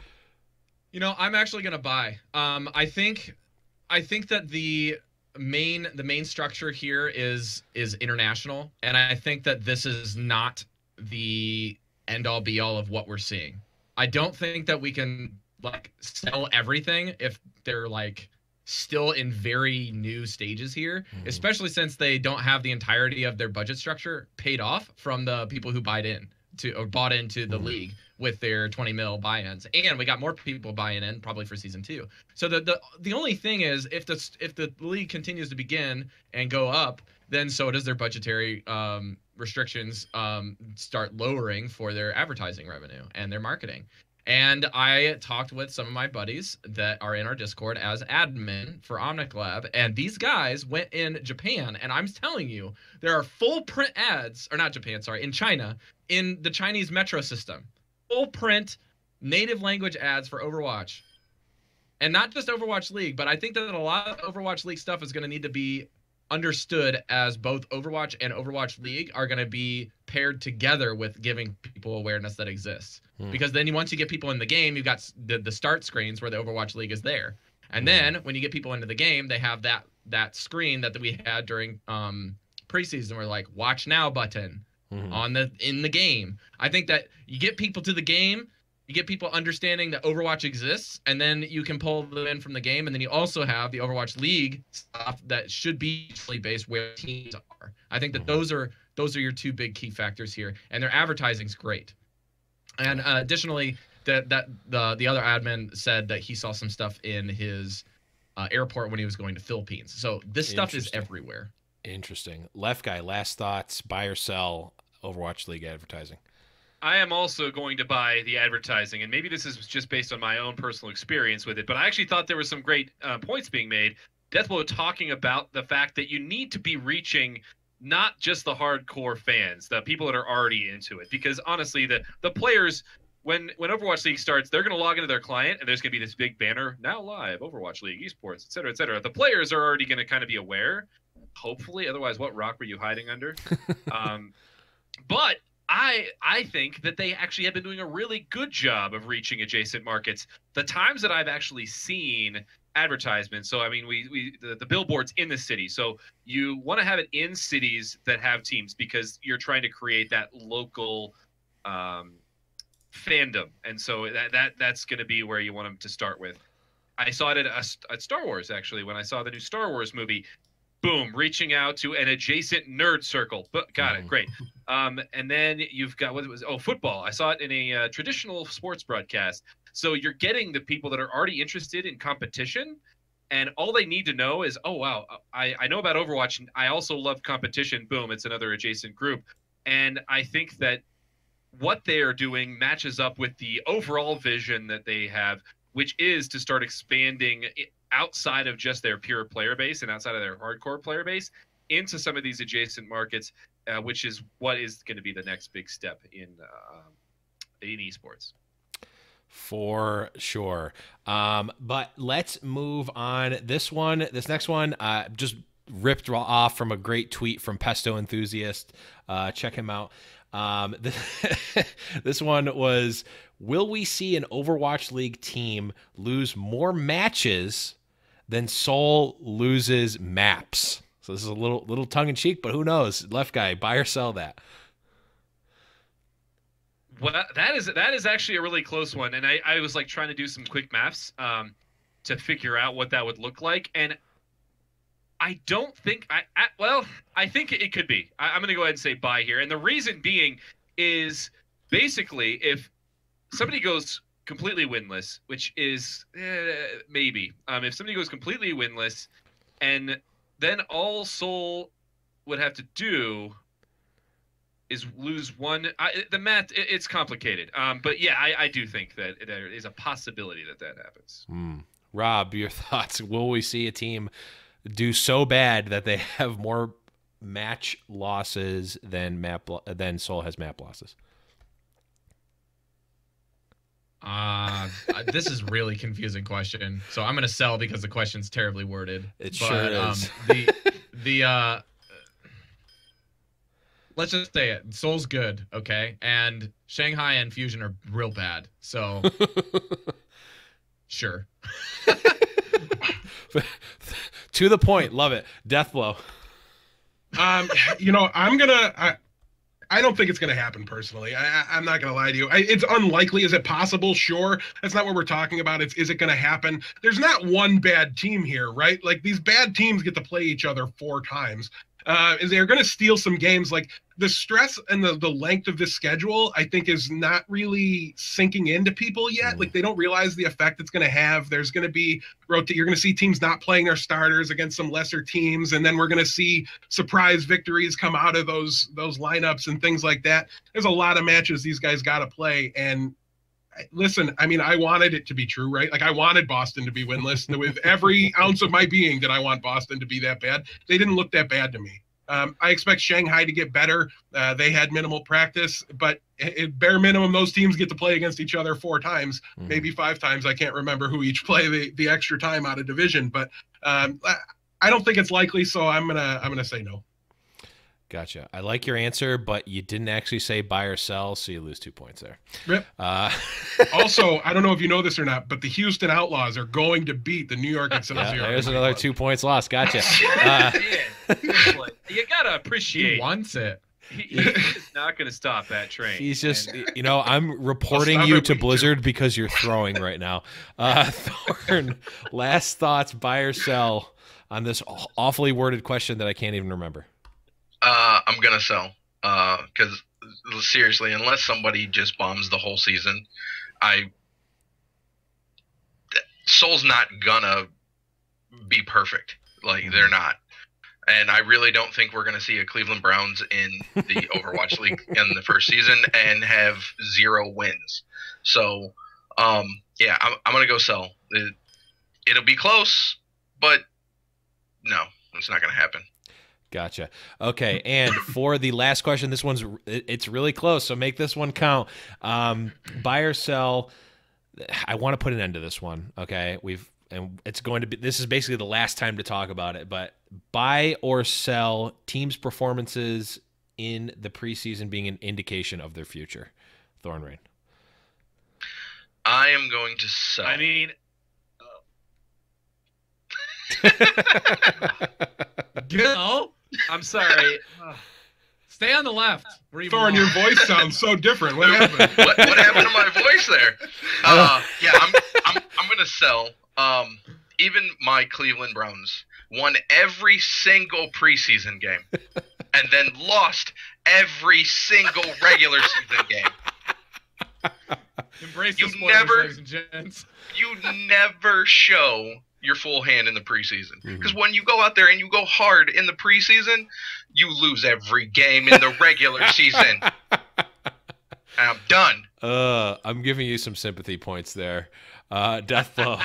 I'm actually gonna buy. I think that the main structure here is international, and I think that this is not the end all be all of what we're seeing. I don't think that we can sell everything if they're still in very new stages here, especially since they don't have the entirety of their budget structure paid off from the people who bought into the league with their 20 mil buy-ins, and we got more people buying in probably for season 2. So the only thing is, if the league continues to begin and go up, then so does their budgetary restrictions start lowering for their advertising revenue and their marketing. And I talked with some of my buddies that are in our Discord as admin for Omnic Lab, and these guys went in Japan, and I'm telling you, there are full print ads, or not Japan, sorry, in China, in the Chinese metro system. Full print, native language ads for Overwatch. And not just Overwatch League, but I think that a lot of Overwatch League stuff is going to need to be understood as both Overwatch and Overwatch League are going to be paired together with giving people awareness that exists. Because then once you get people in the game, you've got the start screens where the Overwatch League is there. And then when you get people into the game, they have that screen that we had during preseason where watch now button in the game. I think that you get people to the game, you get people understanding that Overwatch exists, and then you can pull them in from the game, and then you also have the Overwatch League stuff that should be based where teams are. I think that those are your two big key factors here, and their advertising's great. And additionally, the other admin said that he saw some stuff in his airport when he was going to Philippines. So this stuff is everywhere. Interesting. Left guy, last thoughts, buy or sell Overwatch League advertising? I am also going to buy the advertising, and maybe this is just based on my own personal experience with it, but I actually thought there were some great points being made. Deathblow talking about the fact that you need to be reaching not just the hardcore fans, the people that are already into it, because honestly, the players, when Overwatch League starts, they're going to log into their client, and there's going to be this big banner, now live, Overwatch League, esports, et cetera, et cetera. The players are already going to kind of be aware, hopefully, otherwise what rock were you hiding under? But I think that they actually have been doing a really good job of reaching adjacent markets. The times that I've actually seen advertisements, so I mean, the billboards in the city. So you want to have it in cities that have teams because you're trying to create that local fandom, and so that's going to be where you want them to start with. I saw it at Star Wars actually when I saw the new Star Wars movie. Boom, reaching out to an adjacent nerd circle. But got it, great. And then you've got football. I saw it in a traditional sports broadcast. So you're getting the people that are already interested in competition, and all they need to know is, oh wow, I know about Overwatch, and I also love competition. Boom, it's another adjacent group. And I think that what they are doing matches up with the overall vision that they have, which is to start expanding outside of just their pure player base and outside of their hardcore player base into some of these adjacent markets, which is what is going to be the next big step in esports. For sure. But let's move on. This next one, just ripped off from a great tweet from Pesto Enthusiast. Check him out. This one was, will we see an Overwatch League team lose more matches than Soul loses maps? So this is a little tongue-in-cheek, but who knows? Left guy, buy or sell that? Well, that is actually a really close one, and I was like trying to do some quick maths to figure out what that would look like, and I don't think I think it could be. I'm going to go ahead and say buy here, and the reason being is basically if somebody goes completely winless, which is maybe if somebody goes completely winless, and then all Soul would have to do is lose one. The math, it's complicated. But yeah, I do think that there is a possibility that happens. Rob, your thoughts? Will we see a team do so bad that they have more match losses than Soul has map losses? This is really confusing question. So I'm going to sell because the question's terribly worded. Sure is. Let's just say it. Soul's good, okay? And Shanghai and Fusion are real bad. So, sure. To the point. Love it. Deathblow. I don't think it's going to happen personally. I'm not going to lie to you. It's unlikely. Is it possible? Sure. That's not what we're talking about. Is it going to happen? There's not one bad team here, right? Like, these bad teams get to play each other 4 times. They're going to steal some games. Like, the stress and the length of this schedule, I think, is not really sinking into people yet. Like, they don't realize the effect it's going to have. There's going to be you're going to see teams not playing their starters against some lesser teams, and then we're going to see surprise victories come out of those lineups and things like that. There's a lot of matches these guys got to play, and listen, I mean, I wanted it to be true, right? Like, I wanted Boston to be winless with every ounce of my being. That I want Boston to be that bad. They didn't look that bad to me. I expect Shanghai to get better. They had minimal practice, but at bare minimum, those teams get to play against each other 4 times, maybe 5 times. I can't remember who each play the extra time out of division, but I don't think it's likely. So I'm gonna say no. Gotcha. I like your answer, but you didn't actually say buy or sell, so you lose 2 points there. Rip. Also, I don't know if you know this or not, but the Houston Outlaws are going to beat the New York Excelsior. There's another 2 points lost. Gotcha. You gotta appreciate. He wants it. He is not going to stop that train. He's just, I'm reporting you to Blizzard because you're throwing right now. Thorn, last thoughts, buy or sell on this awfully worded question that I can't even remember. I'm gonna sell because seriously, unless somebody just bombs the whole season, Soul's not gonna be perfect. Like, they're not, and I really don't think we're gonna see a Cleveland Browns in the Overwatch League in the first season and have 0 wins. So, yeah, I'm gonna go sell. It'll be close, but no, it's not gonna happen. Gotcha. Okay, and for the last question, it's really close, so make this one count. Buy or sell. I want to put an end to this one. Okay, this is basically the last time to talk about it. But buy or sell teams' performances in the preseason being an indication of their future. Thorn Rain. I am going to sell. I mean. Go. I'm sorry. Stay on the left. Thorn, your voice sounds so different. What happened? What happened to my voice there? Yeah, I'm gonna sell. Even my Cleveland Browns won every single preseason game, and then lost every single regular season game. Embrace the spoilers, ladies and gents. You never show your full hand in the preseason, because when you go out there and you go hard in the preseason, you lose every game in the regular season. And I'm done. I'm giving you some sympathy points there. Deathblow.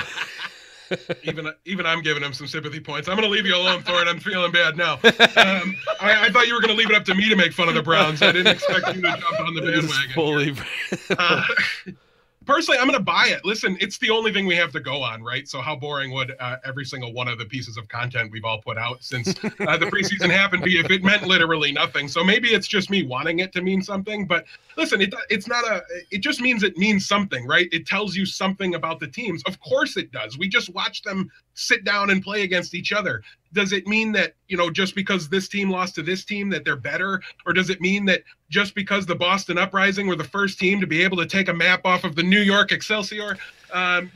Even I'm giving him some sympathy points. I'm going to leave you alone, Thorn. I'm feeling bad now. I thought you were going to leave it up to me to make fun of the Browns. I didn't expect you to jump on the bandwagon. Personally, I'm going to buy it. Listen, it's the only thing we have to go on, right? So how boring would every single one of the pieces of content we've all put out since the preseason happened be if it meant literally nothing? So maybe it's just me wanting it to mean something. But listen, it just means it means something, right? It tells you something about the teams. Of course it does. We just watch them sit down and play against each other. Does it mean that, just because this team lost to this team that they're better? Or does it mean that just because the Boston Uprising were the first team to be able to take a map off of the New York Excelsior,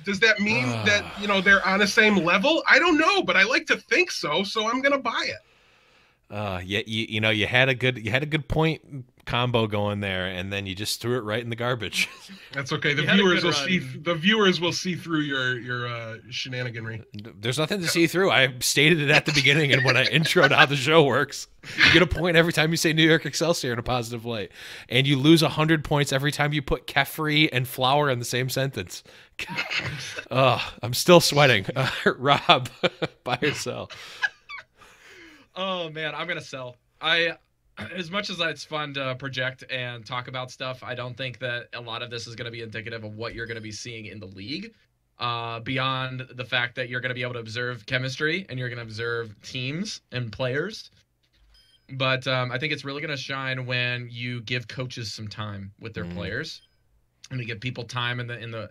does that mean that, they're on the same level? I don't know, but I like to think so. So I'm going to buy it. Yeah, you had a good point combo going there, and then you just threw it right in the garbage. That's okay. The viewers will see through your shenaniganry. There's nothing to see through. I stated it at the beginning and when I introed how the show works. You get a point every time you say New York Excelsior in a positive light, and you lose 100 points every time you put Kephrii and flour in the same sentence. I'm still sweating. Rob, buy or sell? Oh man, I'm gonna sell. As much as it's fun to project and talk about stuff, I don't think that a lot of this is going to be indicative of what you're going to be seeing in the league, beyond the fact that you're going to be able to observe chemistry and you're going to observe teams and players. But I think it's really going to shine when you give coaches some time with their players, and you give people time in the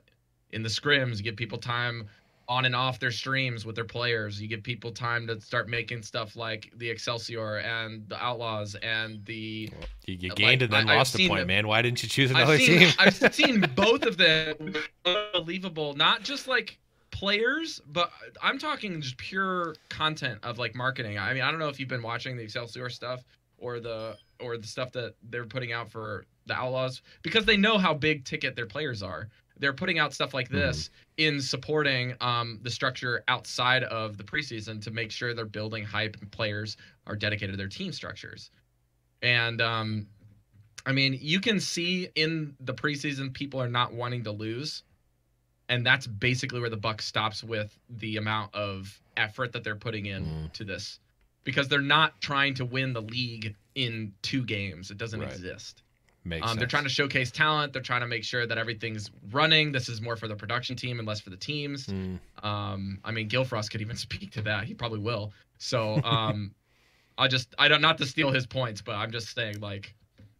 scrims, you give people time on and off their streams with their players. You give people time to start making stuff like the Excelsior and the Outlaws and the... You gained and then lost a point, man. Why didn't you choose another team? I've seen both of them unbelievable, not just like players, but I'm talking just pure content of like marketing. I mean, I don't know if you've been watching the Excelsior stuff or the stuff that they're putting out for the Outlaws, because they know how big ticket their players are. They're putting out stuff like this in supporting the structure outside of the preseason to make sure they're building hype and players are dedicated to their team structures. And I mean, you can see in the preseason people are not wanting to lose, and that's basically where the buck stops with the amount of effort that they're putting in to this, because they're not trying to win the league in 2 games. It doesn't exist. They're trying to showcase talent. They're trying to make sure that everything's running. This is more for the production team and less for the teams. I mean, Gillfrost could even speak to that. He probably will. So I don't, not to steal his points, but I'm just saying, like,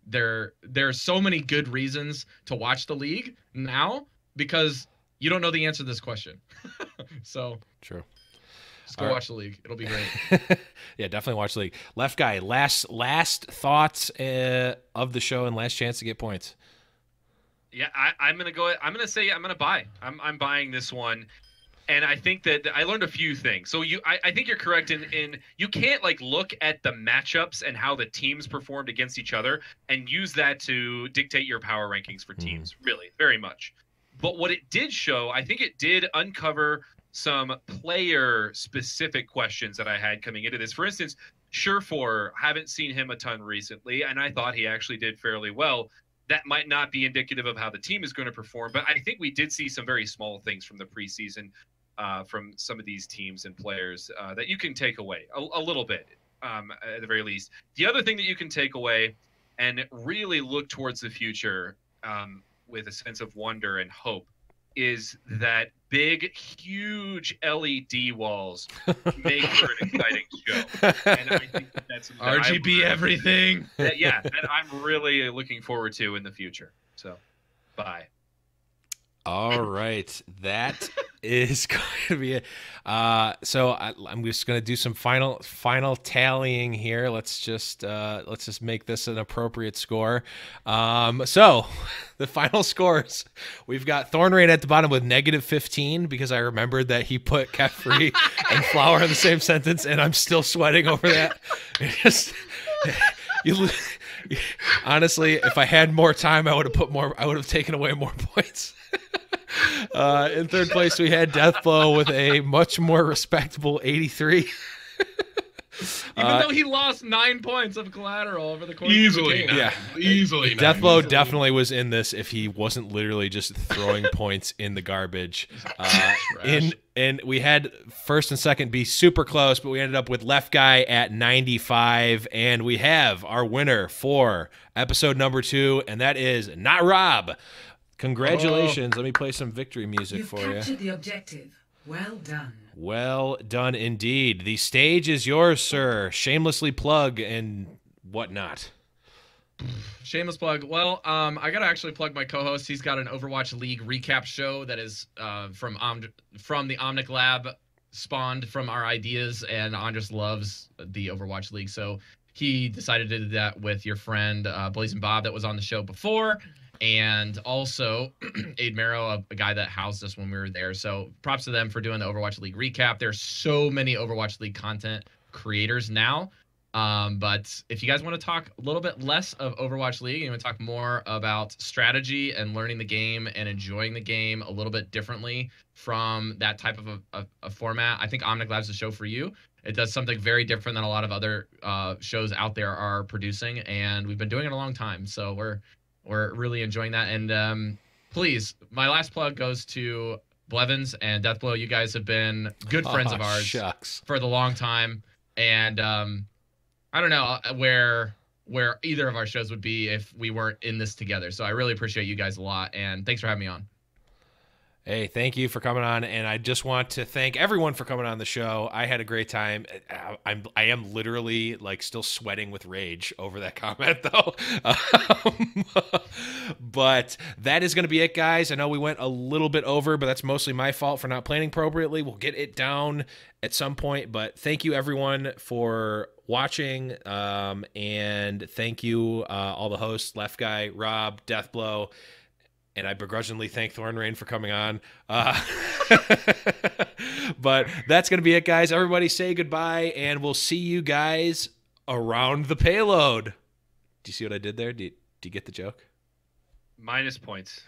there's so many good reasons to watch the league now because you don't know the answer to this question. So true. Just go watch the league. It'll be great. Yeah, definitely watch the league. Left guy, last thoughts of the show and last chance to get points. Yeah, I'm gonna say I'm gonna buy. I'm buying this one, and I think that I learned a few things. So I think you're correct in you can't like look at the matchups and how the teams performed against each other and use that to dictate your power rankings for teams. Really, very much. But what it did show, I think it did uncover some player-specific questions that I had coming into this. For instance, Surefour, haven't seen him a ton recently, and I thought he actually did fairly well. That might not be indicative of how the team is going to perform, but I think we did see some very small things from the preseason from some of these teams and players that you can take away a little bit, at the very least. The other thing that you can take away and really look towards the future with a sense of wonder and hope is that big, huge LED walls make for an exciting show. And I think that's RGB everything. That I'm really looking forward to in the future. So, bye. All right, that is going to be it. So I'm just going to do some final tallying here. Let's just make this an appropriate score. So the final scores: we've got Thorn at the bottom with -15 because I remembered that he put Kephrii and flour in the same sentence, and I'm still sweating over that. Honestly, if I had more time, I would have taken away more points. In third place, we had Deathblow with a much more respectable 83. Even though he lost 9 points of collateral over the course Easily, of the game. easily. Deathblow definitely was in this if he wasn't literally just throwing points in the garbage. And we had first and second be super close, but we ended up with Left Guy at 95, and we have our winner for episode number 2, and that is Notrob. Congratulations. Let me play some victory music You've for you. captured the objective. Well done. Well done indeed. The stage is yours, sir. Shamelessly plug and whatnot. Shameless plug. Well, I gotta actually plug my co-host. He's got an Overwatch League recap show that is from the Omnic Lab, spawned from our ideas, and Andres loves the Overwatch League, so he decided to do that with your friend Blazing Bob that was on the show before. And also Aid Marrow, a guy that housed us when we were there. So props to them for doing the Overwatch League recap. There's so many Overwatch League content creators now. But if you guys want to talk a little bit less of Overwatch League and you want to talk more about strategy and learning the game and enjoying the game a little bit differently from that type of a format, I think Omnic Lab's the show for you. It does something very different than a lot of other shows out there are producing, and we've been doing it a long time. So we're really enjoying that. And please, my last plug goes to Blevins and Deathblow. You guys have been good friends of ours for the long time. And I don't know where either of our shows would be if we weren't in this together. So I really appreciate you guys a lot. And thanks for having me on. Hey, thank you for coming on, and I just want to thank everyone for coming on the show. I had a great time. I am literally like still sweating with rage over that comment, though. But that is going to be it, guys. I know we went a little bit over, but that's mostly my fault for not planning appropriately. We'll get it down at some point, but thank you everyone for watching, and thank you all the hosts, Left Guy, Rob, Deathblow. And I begrudgingly thank Thorn for coming on. But that's going to be it, guys. Everybody say goodbye, and we'll see you guys around the payload. Do you see what I did there? Do you get the joke? Minus points.